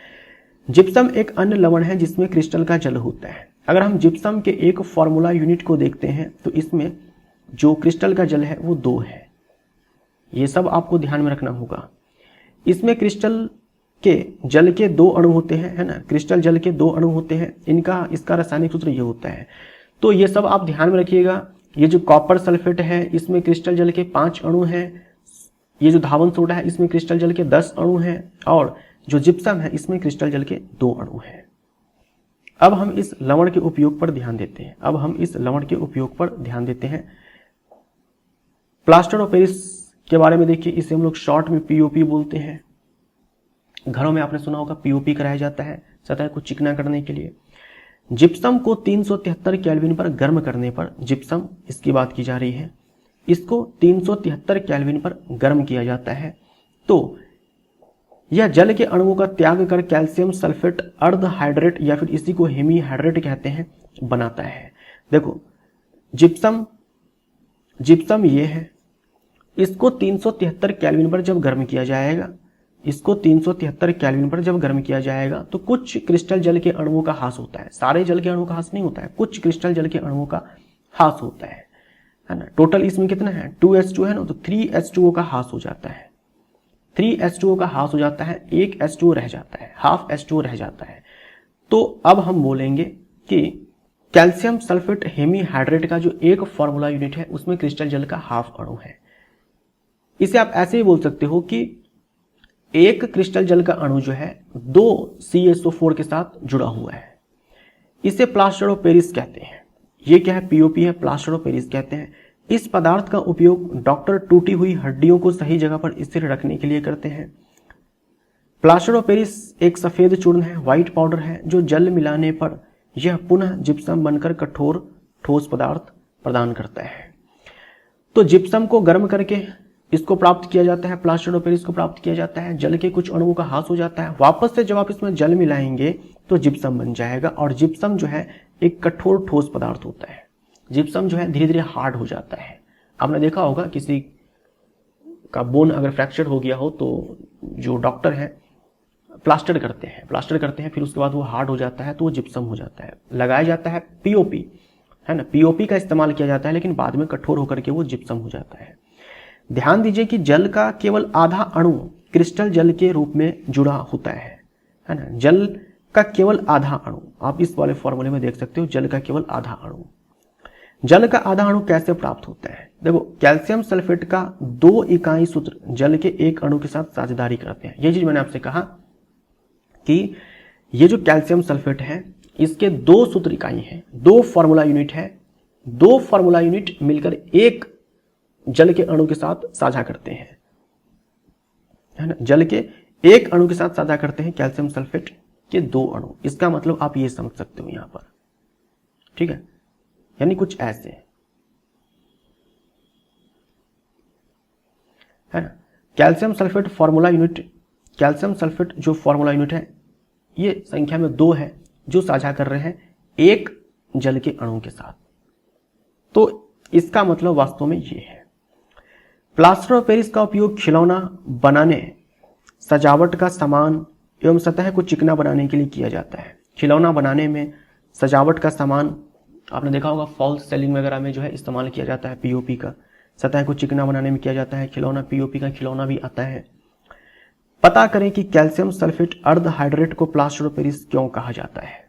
जिप्सम एक अन्य लवण है जिसमें क्रिस्टल का जल होता है। अगर हम जिप्सम के एक फॉर्मूला यूनिट को देखते हैं तो इसमें जो क्रिस्टल का जल है वो 2 है। ये सब आपको ध्यान में रखना होगा। इसमें क्रिस्टल के जल के 2 अणु होते हैं, है ना, क्रिस्टल जल के 2 अणु होते हैं। इसका रासायनिक सूत्र ये होता है। तो ये सब आप ध्यान में रखिएगा। ये जो कॉपर सल्फेट है इसमें क्रिस्टल जल के 5 अणु हैं। ये जो धावन सोडा है इसमें क्रिस्टल जल के 10 अणु हैं और जो जिप्सम है इसमें क्रिस्टल जल के 2 अणु हैं। अब हम इस लवण के उपयोग पर ध्यान देते हैं। प्लास्टर ऑफ पेरिस के बारे में देखिए। इसे हम लोग शॉर्ट में पीओपी बोलते हैं। घरों में आपने सुना होगा पीओपी कराया जाता है सतह को चिकना करने के लिए। जिप्सम को 373 केल्विन पर गर्म करने पर, जिप्सम इसकी बात की जा रही है, इसको 373 केल्विन पर गर्म किया जाता है तो यह जल के अणुओं का त्याग कर कैल्शियम सल्फेट अर्ध हाइड्रेट या फिर इसी को हेमीहाइड्रेट कहते हैं बनाता है। देखो जिप्सम ये है, इसको 373 केल्विन पर जब गर्म किया जाएगा इसको 373 केल्विन पर जब गर्म किया जाएगा तो कुछ क्रिस्टल जल के अणुओं का ह्रास होता है। सारे जल के अणुओं का ह्रास नहीं होता है, कुछ क्रिस्टल जल के अणुओं का ह्रास होता है ना। टोटल इसमें कितना है 2H2 है ना, तो 3H2O का ह्रास हो जाता है। 3H2O का ह्रास हो जाता है, एक H2O रह जाता है, हाफ H2O रह जाता है। तो अब हम बोलेंगे कि कैल्शियम सल्फेट हेमीहाइड्रेट का जो एक फॉर्मूला यूनिट है उसमें क्रिस्टल जल का हाफ अणु है। इसे आप ऐसे ही बोल सकते हो कि एक क्रिस्टल जल का अणु जो है 2 CSO4 के साथ जुड़ा हुआ है। इसे प्लास्टर ऑफ पेरिस कहते हैं। ये क्या है, POP है, प्लास्टर ऑफ पेरिस कहते हैं। इस पदार्थ का उपयोग डॉक्टर टूटी हुई हड्डियों को सही जगह पर स्थिर रखने के लिए करते हैं। प्लास्टर ऑफ पेरिस एक सफेद चूर्ण है, व्हाइट पाउडर है, जो जल मिलाने पर यह पुनः जिप्सम बनकर कठोर ठोस पदार्थ प्रदान करता है। तो जिप्सम को गर्म करके इसको प्राप्त किया जाता है, प्लास्टर ऑफ पेरिस को प्राप्त किया जाता है, जल के कुछ अणुओं का ह्रास हो जाता है, वापस से जब आप इसमें जल मिलाएंगे तो जिप्सम बन जाएगा। और जिप्सम जो है एक कठोर ठोस पदार्थ होता है। जिप्सम जो है धीरे धीरे हार्ड हो जाता है। आपने देखा होगा किसी का बोन अगर फ्रैक्चर हो गया हो तो जो डॉक्टर है प्लास्टर करते हैं, फिर उसके बाद वो हार्ड हो जाता है तो वो जिप्सम हो जाता है। लगाया जाता है POP, है ना, POP का इस्तेमाल किया जाता है, लेकिन बाद में कठोर होकर के वो जिप्सम हो जाता है। ध्यान दीजिए कि जल का केवल आधा अणु क्रिस्टल जल के रूप में जुड़ा होता है ना। जल का केवल आधा अणु, आप इस वाले फॉर्मूले में देख सकते हो, जल का केवल आधा अणु। जल का आधा अणु कैसे प्राप्त होता है? देखो, कैल्शियम सल्फेट का 2 इकाई सूत्र जल के एक अणु के साथ साझेदारी करते हैं। ये चीज मैंने आपसे कहा कि ये जो कैल्शियम सल्फेट है इसके 2 सूत्र इकाई हैं, 2 फॉर्मूला यूनिट है। 2 फॉर्मूला यूनिट मिलकर एक जल के अणु के साथ साझा करते हैं, है ना। जल के एक अणु के साथ साझा करते हैं कैल्शियम सल्फेट के 2 अणु। इसका मतलब आप ये समझ सकते हो यहां पर, ठीक है, यानी कुछ ऐसे है ना। Calcium sulphate formula unit, calcium sulphate जो फॉर्मूला यूनिट है ये संख्या में 2 है जो साझा कर रहे हैं एक जल के अणु के साथ। तो इसका मतलब वास्तव में ये है। प्लास्टर ऑफ पेरिस का उपयोग खिलौना बनाने, सजावट का सामान एवं सतह को चिकना बनाने के लिए किया जाता है। खिलौना बनाने में, सजावट का सामान, आपने देखा होगा फॉल्स सेलिंग वगैरह में जो है इस्तेमाल किया जाता है POP का। सतह को चिकना बनाने में किया जाता है खिलौना, POP का खिलौना भी आता है। पता करें कि कैल्शियम सल्फेट अर्ध हाइड्रेट को प्लास्टर ऑफ पेरिस क्यों कहा जाता है।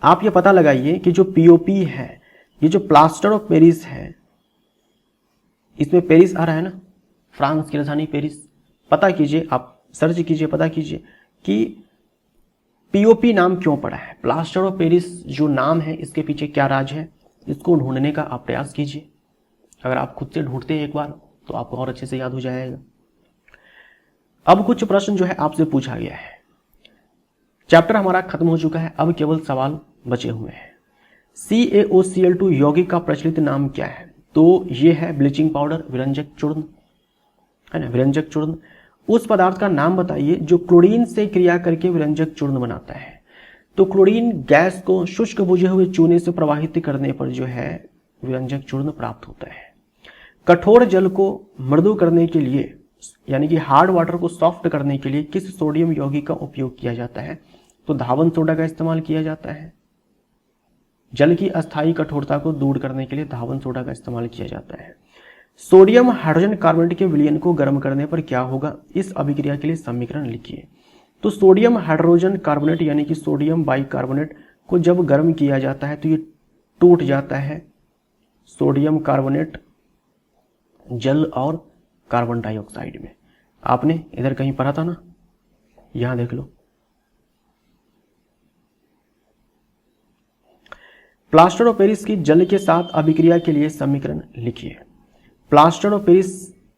आप ये पता लगाइए कि जो POP है, ये जो प्लास्टर ऑफ पेरिस है, इसमें पेरिस आ रहा है ना, फ्रांस की राजधानी पेरिस। पता कीजिए, आप सर्च कीजिए, पता कीजिए कि POP नाम क्यों पड़ा है। प्लास्टर ऑफ पेरिस जो नाम है इसके पीछे क्या राज है, इसको ढूंढने का आप प्रयास कीजिए। अगर आप खुद से ढूंढते हैं एक बार तो आपको और अच्छे से याद हो जाएगा। अब कुछ प्रश्न जो है आपसे पूछा गया है। चैप्टर हमारा खत्म हो चुका है, अब केवल सवाल बचे हुए हैं। CaOCl2 यौगिक का प्रचलित नाम क्या है? तो ये है ब्लीचिंग पाउडर, विरंजक चूर्ण, है ना, विरंजक चूर्ण। उस पदार्थ का नाम बताइए जो क्लोरीन से क्रिया करके विरंजक चूर्ण बनाता है। तो क्लोरीन गैस को शुष्क बुझे हुए चूने से प्रवाहित करने पर जो है विरंजक चूर्ण प्राप्त होता है। कठोर जल को मृदु करने के लिए, यानी कि हार्ड वाटर को सॉफ्ट करने के लिए किस सोडियम यौगिक का उपयोग किया जाता है? तो धावन सोडा का इस्तेमाल किया जाता है। जल की अस्थायी कठोरता को दूर करने के लिए धावन सोडा का इस्तेमाल किया जाता है। सोडियम हाइड्रोजन कार्बोनेट के विलयन को गर्म करने पर क्या होगा? इस अभिक्रिया के लिए समीकरण लिखिए। तो सोडियम हाइड्रोजन कार्बोनेट यानी कि सोडियम बाइकार्बोनेट को जब गर्म किया जाता है तो ये टूट जाता है सोडियम कार्बोनेट जल और कार्बन डाइऑक्साइड में। आपने इधर कहीं पढ़ा था ना, यहां देख लो। प्लास्टर ऑफ पेरिस की जल के साथ अभिक्रिया के लिए समीकरण लिखिए। प्लास्टर ऑफ पेरिस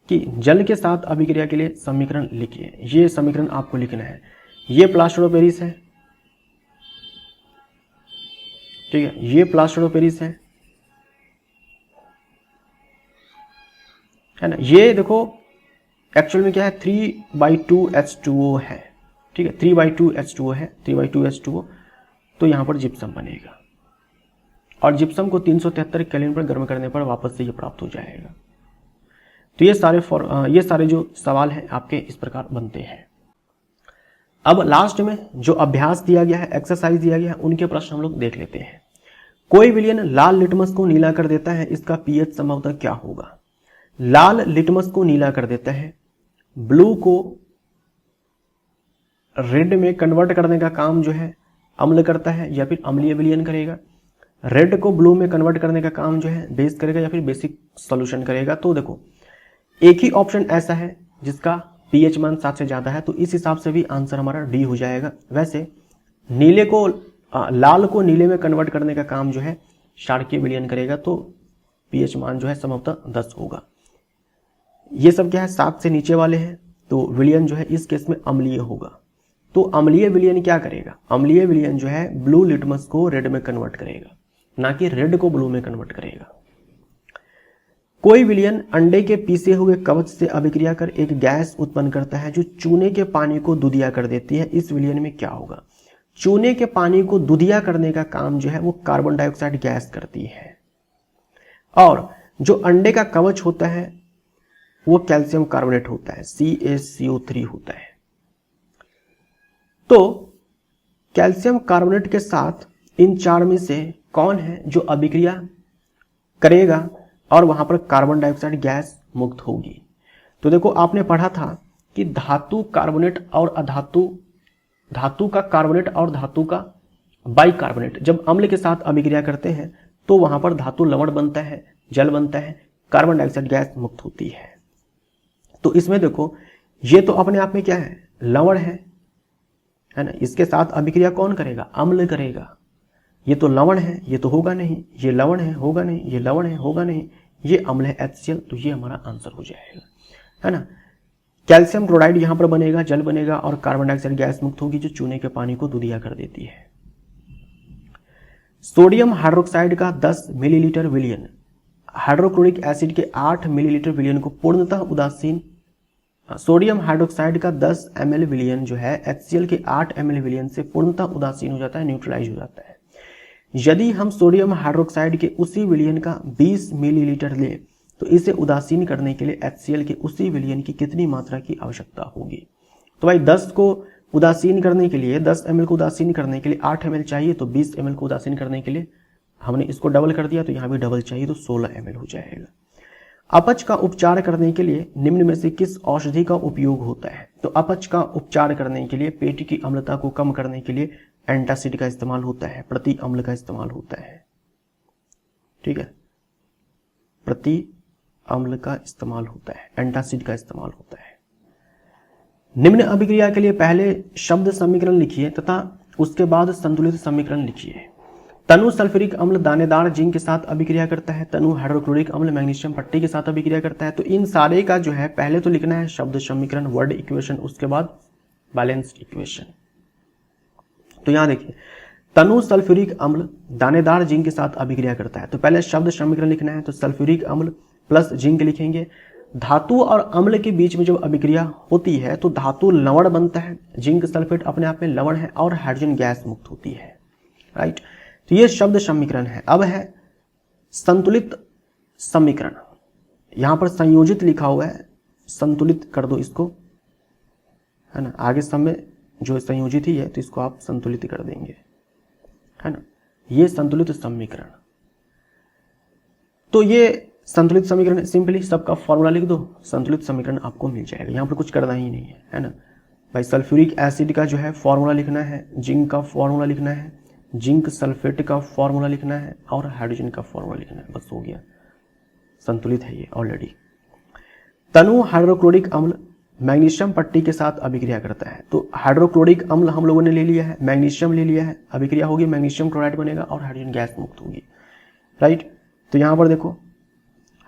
की जल के साथ अभिक्रिया के लिए समीकरण लिखिए। ये समीकरण आपको लिखना है। ये प्लास्टर ऑफ पेरिस है, ठीक है, ये प्लास्टर ऑफ पेरिस है ना। ये देखो एक्चुअल में क्या है, 3/2H2O है, ठीक है, 3/2H2O है, 3/2H2O। तो यहां पर जिप्सम बनेगा और जिप्सम को 373 केल्विन पर गर्म करने पर वापस से ये प्राप्त हो जाएगा। तो ये सारे जो सवाल हैं आपके इस प्रकार बनते हैं। अब लास्ट में जो अभ्यास दिया गया है, एक्सरसाइज दिया गया है, उनके प्रश्न हम लोग देख लेते हैं। कोई विलयन लाल लिटमस को नीला कर देता है, इसका पीएच संभवतः क्या होगा? लाल लिटमस को नीला कर देता है, ब्लू को रेड में कन्वर्ट करने का काम जो है अम्ल करता है या फिर अम्लीय विलयन करेगा, रेड को ब्लू में कन्वर्ट करने का काम जो है बेस करेगा या फिर बेसिक सॉल्यूशन करेगा। तो देखो एक ही ऑप्शन ऐसा है जिसका पीएच मान 7 से ज्यादा है, तो इस हिसाब से भी आंसर हमारा डी हो जाएगा। वैसे लाल को नीले में कन्वर्ट करने का काम जो है क्षारकीय विलयन करेगा, तो पीएच मान जो है संभवतः 10 होगा। ये सब क्या है, 7 से नीचे वाले हैं, तो विलयन जो है इस केस में अम्लीय होगा। तो अम्लीय विलयन क्या करेगा? अम्लीय विलयन जो है ब्लू लिटमस को रेड में कन्वर्ट करेगा, ना कि रेड को ब्लू में कन्वर्ट करेगा। कोई विलयन अंडे के पीसे हुए कवच से अभिक्रिया कर एक गैस उत्पन्न करता है जो चूने के पानी को दूधिया कर देती है, इस विलयन में क्या होगा? चूने के पानी को दूधिया करने का काम जो है वो कार्बन डाइऑक्साइड गैस करती है, और जो अंडे का कवच होता है वो कैल्शियम कार्बोनेट होता है, CaCO3 होता है। तो कैल्शियम कार्बोनेट के साथ इन चार में से कौन है जो अभिक्रिया करेगा और वहां पर कार्बन डाइऑक्साइड गैस मुक्त होगी? तो देखो आपने पढ़ा था कि धातु कार्बोनेट और अधातु, धातु का कार्बोनेट और धातु का बाइकार्बोनेट जब अम्ल के साथ अभिक्रिया करते हैं तो वहां पर धातु लवण बनता है, जल बनता है, कार्बन डाइऑक्साइड गैस मुक्त होती है। तो इसमें देखो ये तो अपने आप में क्या है, लवण है ना। इसके साथ अभिक्रिया कौन करेगा? अम्ल करेगा। ये तो लवण है, ये तो होगा नहीं, ये लवण है होगा नहीं, ये लवण है होगा नहीं, ये अम्ल है HCl, तो ये हमारा आंसर हो जाएगा, है ना। कैल्शियम क्लोराइड यहां पर बनेगा, जल बनेगा और कार्बन डाइऑक्साइड गैस मुक्त होगी जो चूने के पानी को दूधिया कर देती है। सोडियम हाइड्रोक्साइड का 10 मिलीलीटर विलयन हाइड्रोक्लोरिक एसिड के 8 मिलीलीटर विलयन को पूर्णतः उदासीन, सोडियम हाइड्रोक्साइड का 10 ml विलयन जो है HCl के 8 ml विलयन से पूर्णतः उदासीन हो जाता है, न्यूट्रलाइज हो जाता है। यदि हम सोडियम हाइड्रोक्साइड के उसी विलयन का 20 मिलीलीटर ले तो इसे उदासीन करने के लिए HCl के उसी विलयन की कितनी मात्रा की आवश्यकता होगी? तो भाई 10 को उदासीन करने के लिए, 10 ml को उदासीन करने के लिए 8 ml चाहिए, तो 20 ml को उदासीन करने के लिए हमने इसको डबल कर दिया, तो यहाँ भी डबल चाहिए, तो 16 ml हो जाएगा। अपच का उपचार करने के लिए निम्न में से किस औषधि का उपयोग होता है? तो अपच का उपचार करने के लिए, पेट की अम्लता को कम करने के लिए एंटासिड का इस्तेमाल होता है, प्रति अम्ल का इस्तेमाल होता है, ठीक है, प्रति अम्ल का इस्तेमाल होता है, एंटासिड का इस्तेमाल होता है। निम्न अभिक्रिया के लिए पहले शब्द समीकरण लिखिए तथा उसके बाद संतुलित समीकरण लिखिए। तनु सल्फ्यूरिक अम्ल दानेदार जिंक के साथ अभिक्रिया करता है, तनु हाइड्रोक्लोरिक अम्ल मैग्नीशियम पट्टी के साथ अभिक्रिया करता है। तो इन सारे का जो है पहले तो लिखना है शब्द समीकरण, वर्ड इक्वेशन, उसके बाद बैलेंस्ड इक्वेशन। तो यहां देखिए तनु सल्फ्यूरिक अम्ल दानेदार जिंक के साथ अभिक्रिया करता है, तो पहले शब्द समीकरण लिखना है, तो सल्फ्यूरिक अम्ल प्लस जिंक लिखेंगे। धातु और अम्ल के बीच में जब अभिक्रिया होती है तो धातु लवण बनता है, जिंक सल्फेट अपने आप में लवण है और हाइड्रोजन गैस मुक्त होती है, राइट। तो ये शब्द समीकरण है। अब है संतुलित समीकरण, यहां पर संयोजित लिखा हुआ है, संतुलित कर दो इसको, है ना। आगे सब में जो संयोजित ही है तो इसको आप संतुलित कर देंगे, है ना। ये संतुलित समीकरण, तो ये संतुलित समीकरण सिंपली सबका फॉर्मूला लिख दो, संतुलित समीकरण आपको मिल जाएगा। यहां पर कुछ करना ही नहीं है ना भाई। सल्फ्यूरिक एसिड का जो है फॉर्मूला लिखना है, जिंक का फॉर्मूला लिखना है, जिंक सल्फेट का फॉर्मूला लिखना है और हाइड्रोजन का फॉर्मूला लिखना है, बस हो गया, संतुलित है ये ऑलरेडी। तनु हाइड्रोक्लोरिक अम्ल मैग्नीशियम पट्टी के साथ अभिक्रिया करता है, तो हाइड्रोक्लोरिक अम्ल हम लोगों ने ले लिया है, मैग्नीशियम ले लिया है, अभिक्रिया होगी, मैग्नीशियम क्लोराइड बनेगा और हाइड्रोजन गैस मुक्त होगी, राइट। तो यहां पर देखो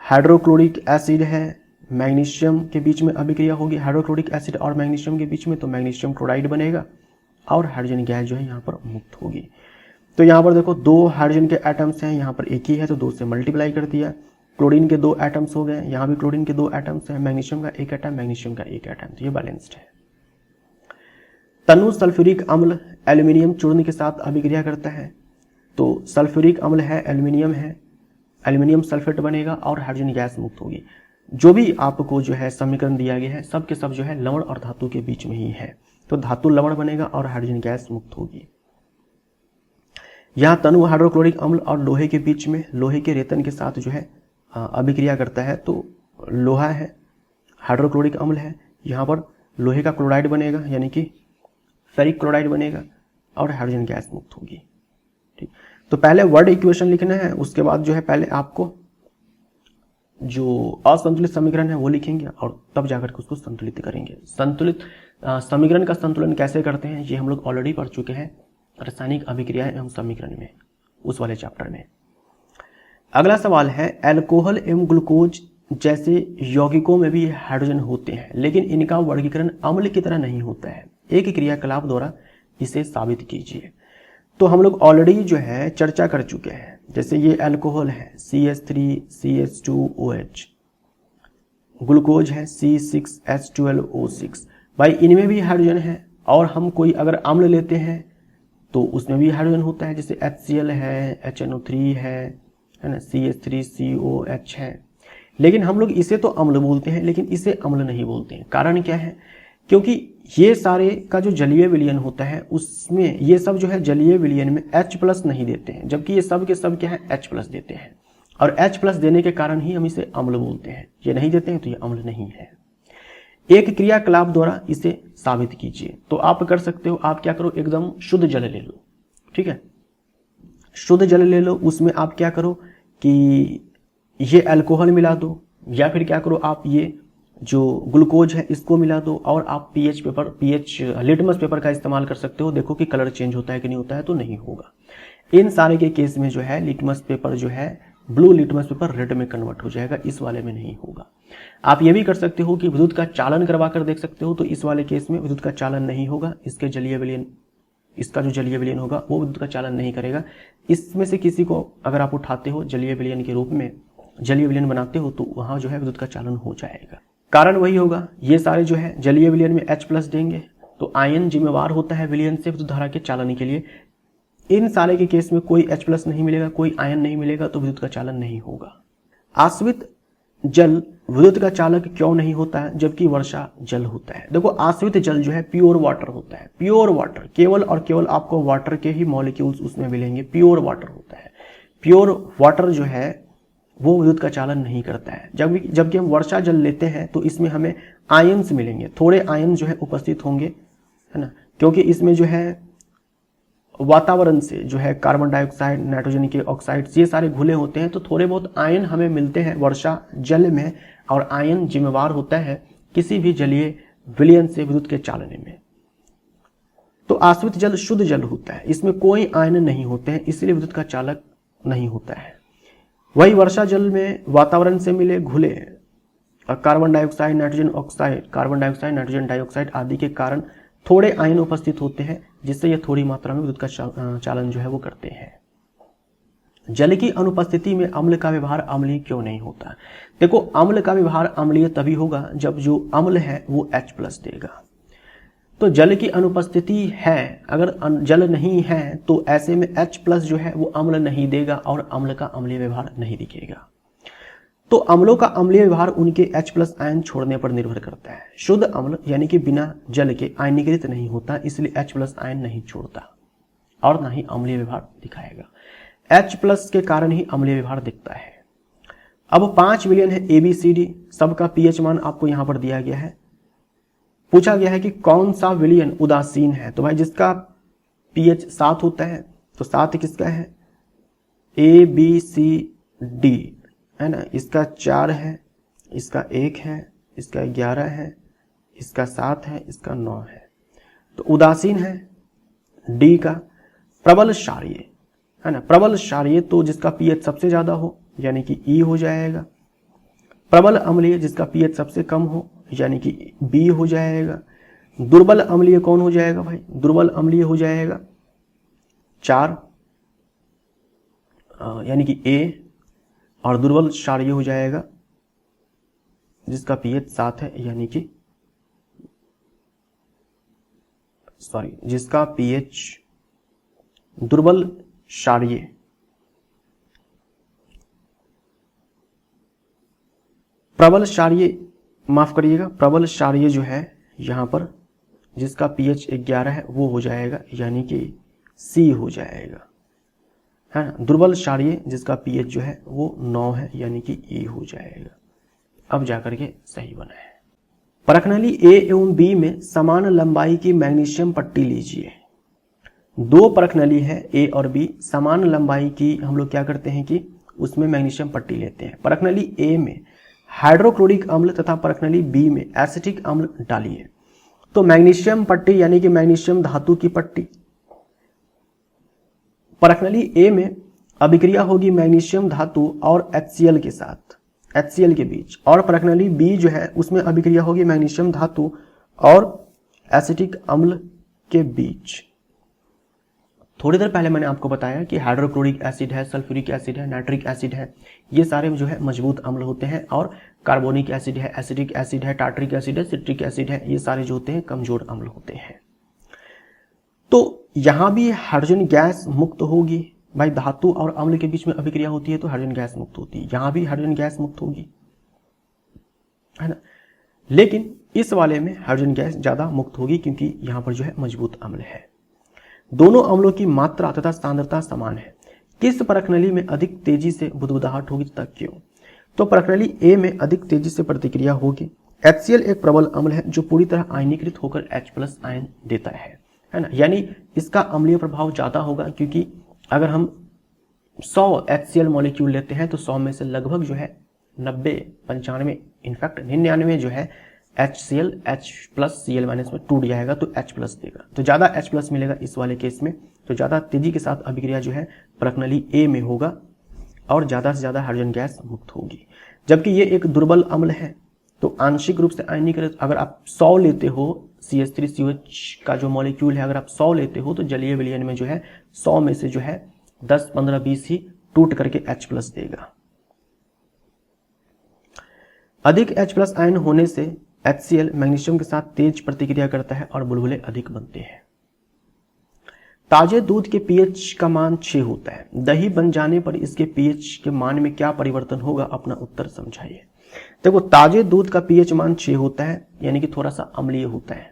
हाइड्रोक्लोरिक एसिड है, मैग्नीशियम के बीच में अभिक्रिया होगी, हाइड्रोक्लोरिक एसिड और मैग्नीशियम के बीच में, तो मैग्नीशियम क्लोराइड बनेगा और हाइड्रोजन गैस जो है यहाँ पर मुक्त होगी। तो यहाँ पर देखो 2 हाइड्रोजन के एटम्स हैं, यहाँ पर एक ही है तो 2 से मल्टीप्लाई कर दिया। क्लोरीन के 2 एटम्स हो गए, यहाँ भी क्लोरीन के 2 एटम्स हैं, मैग्नीशियम का 1 एटम, मैग्नीशियम का 1 एटम, तो ये बैलेंस्ड है। तनु सल्फ्यूरिक अम्ल एल्यूमिनियम चूर्ण के साथ अभिक्रिया करता है, तो सल्फ्यूरिक अम्ल है, एल्यूमिनियम सल्फेट बनेगा और हाइड्रोजन गैस मुक्त होगी। जो भी आपको जो है समीकरण दिया गया है सब के सब जो है लवण और धातु के बीच में ही है। तो धातु लवण बनेगा और हाइड्रोजन गैस मुक्त होगी। यहाँ तनु हाइड्रोक्लोरिक अम्ल और लोहे के बीच में लोहे के रेतन के साथ जो है अभिक्रिया करता है, तो लोहा है, हाइड्रोक्लोरिक अम्ल है, यहाँ पर लोहे का क्लोराइड बनेगा यानी कि फेरिक क्लोराइड बनेगा और हाइड्रोजन गैस मुक्त होगी। ठीक, तो पहले वर्ड इक्वेशन लिखना है, उसके बाद जो है पहले आपको जो असंतुलित समीकरण है वो लिखेंगे और तब जाकर के उसको संतुलित करेंगे। संतुलित समीकरण का संतुलन कैसे करते हैं ये हम लोग ऑलरेडी पढ़ चुके हैं रासायनिक अभिक्रिया एवं समीकरण में, उस वाले चैप्टर में। अगला सवाल है, अल्कोहल एवं ग्लूकोज जैसे यौगिकों में भी हाइड्रोजन होते हैं लेकिन इनका वर्गीकरण अम्ल की तरह नहीं होता है, एक क्रियाकलाप द्वारा इसे साबित कीजिए। तो हम लोग ऑलरेडी जो है चर्चा कर चुके हैं, जैसे ये अल्कोहल है CH3CH2OH, ग्लूकोज है C6H12O6। भाई इनमें भी हाइड्रोजन है, और हम कोई अगर अम्ल लेते हैं तो उसमें भी हाइड्रोजन होता है, जैसे HCl है, HNO3 है ना, CH3COH है। लेकिन हम लोग इसे तो अम्ल बोलते हैं लेकिन इसे अम्ल नहीं बोलते हैं। कारण क्या है? क्योंकि ये सारे का जो जलीय विलयन होता है उसमें ये सब जो है जलीय विलयन में H+ नहीं देते हैं, जबकि ये सब के सब क्या है H+ देते हैं, और H+ देने के कारण ही हम इसे अम्ल बोलते हैं। ये नहीं देते हैं तो ये अम्ल नहीं है। एक क्रियाकलाप द्वारा इसे साबित कीजिए। तो आप कर सकते हो, आप क्या करो, एकदम शुद्ध जल ले लो, ठीक है, शुद्ध जल ले लो, उसमें आप क्या करो कि ये अल्कोहल मिला दो, या फिर क्या करो आप ये जो ग्लूकोज है इसको मिला दो, और आप पीएच लिटमस पेपर का इस्तेमाल कर सकते हो। देखो कि कलर चेंज होता है कि नहीं होता है, तो नहीं होगा। इन सारे के केस में जो है लिटमस पेपर जो है ब्लू लिटमस पेपर रेड में कन्वर्ट हो जाएगा, इस वाले में नहीं होगा। आप ये भी कर सकते हो कि विद्युत का चालन करवा कर देख सकते हो, तो इस वाले केस में विद्युत का चालन नहीं होगा, इसके जलीय विलयन, इसका जो जलीय विलयन होगा वो विद्युत का चालन नहीं करेगा। इसमें से किसी को अगर आप उठाते हो जलीय विलयन के रूप में, जलीय विलयन बनाते हो, तो वहां जो है विद्युत का चालन हो जाएगा। कारण वही होगा, ये सारे जो है जलीय विलयन में H+ देंगे, तो आयन जिम्मेवार होता है विलयन से विद्युत धारा के चालन के लिए। इन सारे के केस में कोई H+ नहीं मिलेगा, कोई आयन नहीं मिलेगा, तो विद्युत का चालन नहीं होगा। आश्रित जल विद्युत का चालक क्यों नहीं होता है जबकि वर्षा जल होता है? देखो आश्रित जल जो है प्योर वाटर होता है, प्योर वाटर, केवल और केवल आपको वाटर के ही मॉलिक्यूल्स उसमें मिलेंगे, प्योर वाटर होता है। प्योर वाटर जो है वो विद्युत का चालन नहीं करता है। जबकि हम वर्षा जल लेते हैं तो इसमें हमें आयन्स मिलेंगे, थोड़े आयन जो है उपस्थित होंगे, है ना, क्योंकि इसमें जो है वातावरण से जो है कार्बन डाइऑक्साइड, नाइट्रोजन के ऑक्साइड्स, ये सारे घुले होते हैं, तो थोड़े बहुत आयन हमें मिलते हैं वर्षा जल में, और आयन जिम्मेवार होता है किसी भी जलीय विलयन से विद्युत के चालन में। तो आश्रित जल शुद्ध जल होता है, इसमें कोई आयन नहीं होते हैं, इसलिए विद्युत का चालक नहीं होता है। वही वर्षा जल में वातावरण से मिले घुले carbon dioxide, nitrogen oxide, carbon dioxide, nitrogen dioxide आदि के कारण थोड़े आयन उपस्थित होते हैं, जिससे यह थोड़ी मात्रा में विद्युत का चालन जो है वो करते हैं। जल की अनुपस्थिति में अम्ल का व्यवहार अम्लीय क्यों नहीं होता? देखो अम्ल का व्यवहार अम्लीय तभी होगा जब जो अम्ल है वो H+ देगा। तो जल की अनुपस्थिति है, अगर जल नहीं है तो ऐसे में H+ जो है वो अम्ल नहीं देगा और अम्ल का अम्लीय व्यवहार नहीं दिखेगा। तो अम्लों का अम्लीय व्यवहार उनके H+ आयन छोड़ने पर निर्भर करता है। शुद्ध अम्ल यानी कि बिना जल के आयनीकृत नहीं होता, इसलिए H+ आयन नहीं छोड़ता और ना ही अम्लीय व्यवहार दिखाएगा। H+ के कारण ही अम्लीय व्यवहार दिखता है। अब 5 विलयन है ABCD, सबका pH मान आपको यहां पर दिया गया है। पूछा गया है कि कौन सा विलयन उदासीन है, तो भाई जिसका pH 7 होता है, तो 7 किसका है? ABCD है ना, इसका 4 है, इसका 1 है, इसका 11 है, इसका 7 है, इसका 9 है, तो उदासीन है D का। प्रबल क्षारीय है ना, प्रबल क्षारीय तो जिसका pH सबसे ज्यादा हो यानी कि E हो जाएगा। प्रबल अम्लीय जिसका pH सबसे कम हो यानी कि B हो जाएगा। दुर्बल अम्लीय कौन हो जाएगा भाई? दुर्बल अम्लीय हो जाएगा 4 यानी कि A, और दुर्बल क्षारीय हो जाएगा जिसका pH 7 है यानी कि जिसका pH दुर्बल क्षारीय प्रबल क्षारीय, माफ करिएगा, प्रबल क्षारीय जो है यहाँ पर जिसका pH 11 है वो हो जाएगा यानी कि C हो जाएगा, है ना। दुर्बल क्षारीय जिसका pH जो है वो 9 है यानी कि E हो जाएगा। अब जाकर के सही बना है। परखनली A एवं B में समान लंबाई की मैग्नीशियम पट्टी लीजिए। दो परखनली है A और B, समान लंबाई की हम लोग क्या करते हैं कि उसमें मैग्नीशियम पट्टी लेते हैं। परखनली A में हाइड्रोक्लोरिक अम्ल तथा परखनली B में एसिटिक अम्ल डालिए। तो मैग्नीशियम पट्टी यानी कि मैग्नीशियम धातु की पट्टी, परखनली A में अभिक्रिया होगी मैग्नीशियम धातु और HCl के साथ, HCl के बीच, और परखनली B जो है उसमें अभिक्रिया होगी मैग्नीशियम धातु और एसिटिक अम्ल के बीच। थोड़ी देर पहले मैंने आपको बताया कि हाइड्रोक्लोरिक एसिड है, सल्फ्यूरिक एसिड है, नाइट्रिक एसिड है, ये सारे जो है मजबूत अम्ल होते हैं, और कार्बोनिक एसिड है, एसिडिक एसिड है, टार्ट्रिक एसिड है, सिट्रिक एसिड है, ये सारे जो होते हैं कमजोर अम्ल होते हैं। तो यहां भी हाइड्रोजन गैस मुक्त होगी। भाई धातु और अम्ल के बीच में अभिक्रिया होती है तो हाइड्रोजन गैस मुक्त होती है, यहां भी हाइड्रोजन गैस मुक्त होगी, है ना। लेकिन इस वाले में हाइड्रोजन गैस ज्यादा मुक्त होगी क्योंकि यहां पर जो है मजबूत अम्ल है। दोनों अम्लों की मात्रा तथा सांद्रता समान है। किस परखनली में अधिक तेजी से बुदबुदाहट होगी तथा क्यों? तो परखनली A में अधिक तेजी से प्रतिक्रिया होगी। HCl एक प्रबल अम्ल है जो पूरी तरह आयनीकृत होकर H+ आयन देता है ना। यानी इसका अम्लीय प्रभाव ज्यादा होगा क्योंकि अगर हम 100 HCl मॉलिक्यूल लेते हैं तो 100 में से लगभग जो है 90, 95, इनफैक्ट 99 जो है HCl H+Cl- में टूट जाएगा तो H+ देगा, तो ज़्यादा H+ मिलेगा इस वाले केस में। तो ज़्यादा तेजी के साथ अभिक्रिया जो है परखनली A में होगा और ज़्यादा से ज़्यादा हाइड्रोजन गैस मुक्त होगी। जबकि ये एक दुर्बल अम्ल है तो आंशिक रूप से आयनीकृत, अगर आप 100 लेते हो CH3COH का जो मॉलिक्यूल है, अगर आप 100 लेते हो तो जलीय विलयन में जो है 100 में से जो है 10, 15, 20 ही टूट करके H+ देगा। अधिक H+ आयन होने से HCl मैग्नीशियम के साथ तेज प्रतिक्रिया करता है और बुलबुले अधिक बनते हैं। ताजे दूध के pH का मान 6 होता है। दही बन जाने पर इसके pH के मान में क्या परिवर्तन होगा? अपना उत्तर समझाइए। देखो, ताजे दूध का pH मान 6 होता है यानी कि थोड़ा सा अम्लीय होता है,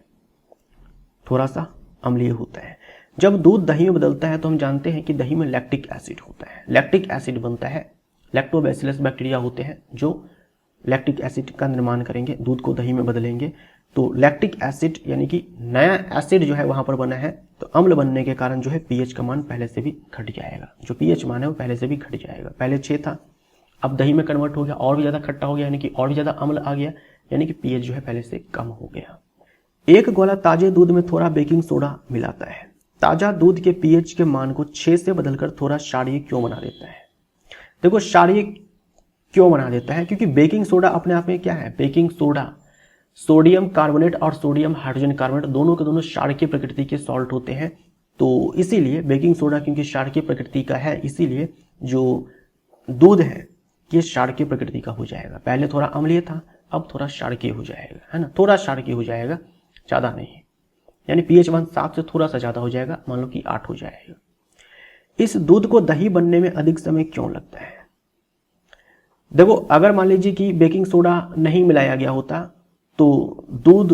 थोड़ा सा अम्लीय होता है। जब दूध दही में बदलता है तो हम जानते हैं कि दही में लैक्टिक एसिड होता है, लैक्टिक एसिड बनता है। लैक्टोबैसिलस बैक्टीरिया होते हैं जो लैक्टिक एसिड का निर्माण करेंगे, दूध को दही में बदलेंगे। तो लैक्टिक एसिड यानी कि नया एसिड जो है वहां पर बना है, तो अम्ल बनने के कारण जो है pH का मान पहले से भी घट जाएगा। जो pH मान है वो पहले से भी घट जाएगा। पहले 6 था, अब दही में कन्वर्ट हो गया, और भी ज्यादा खट्टा हो गया यानी कि और भी ज्यादा अम्ल आ गया, यानी कि pH जो है पहले से कम हो गया। एक गोला ताजे दूध में थोड़ा बेकिंग सोडा मिलाता है। ताजा दूध के pH के मान को 6 से बदलकर थोड़ा क्षारीय क्यों बना देता है? देखो, क्षारीय क्यों बना देता है? क्योंकि बेकिंग सोडा अपने आप में क्या है? बेकिंग सोडा सोडियम कार्बोनेट और सोडियम हाइड्रोजन कार्बोनेट दोनों के दोनों क्षारीय प्रकृति के सॉल्ट होते हैं। तो इसीलिए बेकिंग सोडा क्योंकि क्षारीय प्रकृति का है, इसीलिए जो दूध है ये क्षारीय प्रकृति का हो जाएगा। पहले थोड़ा अम्लीय था, अब थोड़ा क्षारीय हो जाएगा, है ना। थोड़ा क्षारीय हो जाएगा, ज्यादा नहीं, यानी pH मान 7 से थोड़ा सा ज्यादा हो जाएगा, मान लो कि 8 हो जाएगा। इस दूध को दही बनने में अधिक समय क्यों लगता है? देखो, अगर मान लीजिए कि बेकिंग सोडा नहीं मिलाया गया होता तो दूध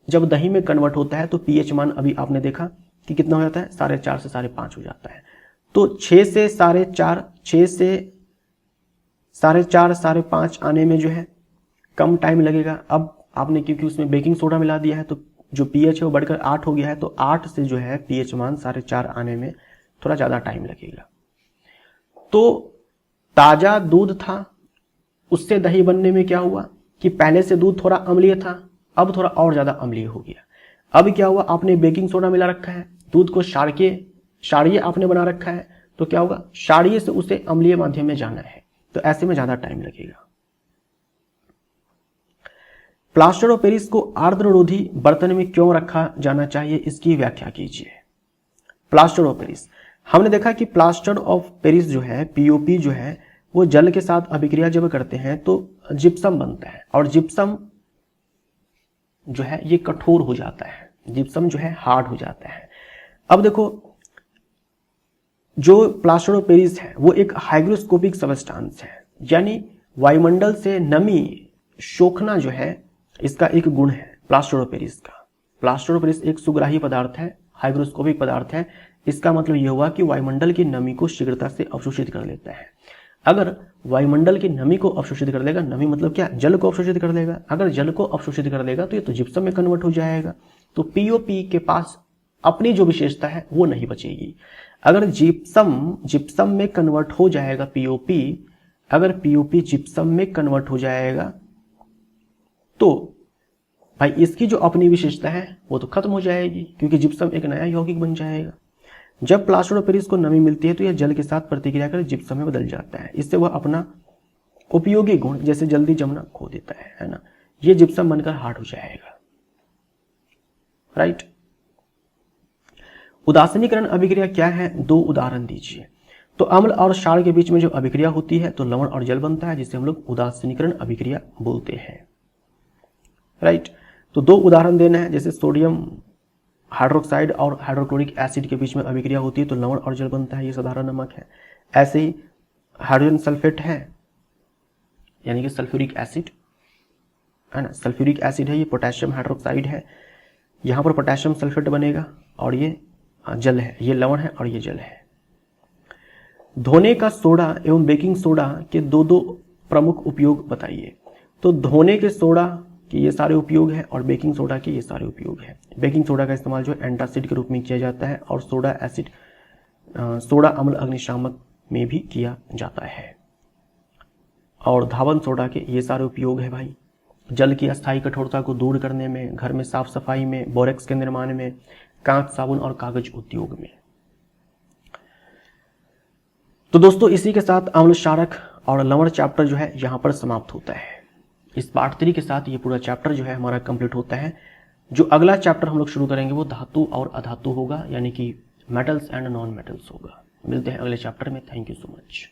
जब दही में कन्वर्ट होता है तो pH मान अभी आपने देखा कि कितना हो जाता है, 4.5 से 5.5 हो जाता है। तो 6 से 4.5, 6 से 4.5, 5.5 आने में जो है कम टाइम लगेगा। अब आपने क्योंकि उसमें बेकिंग सोडा मिला दिया है तो जो pH है वो बढ़कर 8 हो गया है, तो 8 से जो है pH मान 4.5 आने में थोड़ा ज्यादा टाइम लगेगा। तो ताजा दूध था, उससे दही बनने में क्या हुआ कि पहले से दूध थोड़ा अम्लीय था, अब थोड़ा और ज्यादा अम्लीय हो गया। अब क्या हुआ, आपने बेकिंग सोडा मिला रखा है, दूध को क्षारीय आपने बना रखा है, तो क्या होगा, क्षारीय से उसे अम्लीय माध्यम में जाना है, तो ऐसे में ज्यादा टाइम लगेगा। प्लास्टर ऑफ पेरिस को आर्द्ररोधी बर्तन में क्यों रखा जाना चाहिए, इसकी व्याख्या कीजिए। प्लास्टर ऑफ पेरिस, हमने देखा कि प्लास्टर ऑफ पेरिस जो है, POP जो है, वो जल के साथ अभिक्रिया जब करते हैं तो जिप्सम बनता है, और जिप्सम जो है ये कठोर हो जाता है, जिप्सम जो है हार्ड हो जाता है। अब देखो, जो प्लास्टर ऑफ पेरिस है वो एक हाइग्रोस्कोपिक सबस्टांस है, यानी वायुमंडल से नमी सोखना जो है इसका एक गुण है प्लास्टर ऑफ पेरिस का। प्लास्टर ऑफ पेरिस एक सुग्राही पदार्थ है, हाइग्रोस्कोपिक पदार्थ है। इसका मतलब यह हुआ कि वायुमंडल की नमी को शीघ्रता से अवशोषित कर लेता है। अगर वायुमंडल की नमी को अवशोषित कर देगा, नमी मतलब क्या, जल को अवशोषित कर देगा। अगर जल को अवशोषित कर देगा तो ये तो जिप्सम में कन्वर्ट हो जाएगा। तो पीओपी के पास अपनी जो विशेषता है वो नहीं बचेगी। अगर जिप्सम में कन्वर्ट हो जाएगा पीओपी, अगर पीओपी जिप्सम में कन्वर्ट हो जाएगा तो भाई इसकी जो अपनी विशेषता है वो तो खत्म हो जाएगी, क्योंकि जिप्सम एक नया यौगिक बन जाएगा। जब प्लास्टर ऑफ पेरिस को नमी मिलती है तो यह जल के साथ प्रतिक्रिया कर जिप्सम में बदल जाता है। इससे वह अपना उपयोगी गुण जैसे जल्दी जमना खो देता है ना। ये जिप्सम बनकर हार्ड हो जाएगा, राइट। उदासीनीकरण अभिक्रिया क्या है, 2 उदाहरण दीजिए। तो अम्ल और क्षार के बीच में जो अभिक्रिया होती है तो लवण और जल बनता है, जिसे हम लोग उदासीनीकरण अभिक्रिया बोलते हैं, राइट। तो 2 उदाहरण देना है, जैसे सोडियम हाइड्रोक्साइड और हाइड्रोक्लोरिक एसिड के बीच में अभिक्रिया होती है तो लवण और जल बनता है, ये साधारण नमक है। ऐसे ही हाइड्रोजन सल्फेट है यानी कि सल्फ्यूरिक एसिड है ना, सल्फ्यूरिक एसिड है, ये पोटेशियम हाइड्रोक्साइड है, यहाँ पर पोटेशियम सल्फेट बनेगा और ये जल है, ये लवण है और ये जल है। धोने का सोडा एवं बेकिंग सोडा के 2 प्रमुख उपयोग बताइए। तो धोने के सोडा कि ये सारे उपयोग है और बेकिंग सोडा के ये सारे उपयोग है। बेकिंग सोडा का इस्तेमाल जो है एंटासिड के रूप में किया जाता है और सोडा अम्ल अग्निशामक में भी किया जाता है। और धावन सोडा के ये सारे उपयोग है भाई, जल की अस्थायी कठोरता को दूर करने में, घर में साफ सफाई में, बोरेक्स के निर्माण में, कांच साबुन और कागज उद्योग में। तो दोस्तों इसी के साथ अम्ल क्षारक और लवण चैप्टर जो है यहाँ पर समाप्त होता है। इस पार्ट 3 के साथ ये पूरा चैप्टर जो है हमारा कंप्लीट होता है। जो अगला चैप्टर हम लोग शुरू करेंगे वो धातु और अधातु होगा, यानी कि मेटल्स एंड नॉन मेटल्स होगा। मिलते हैं अगले चैप्टर में। Thank you so much.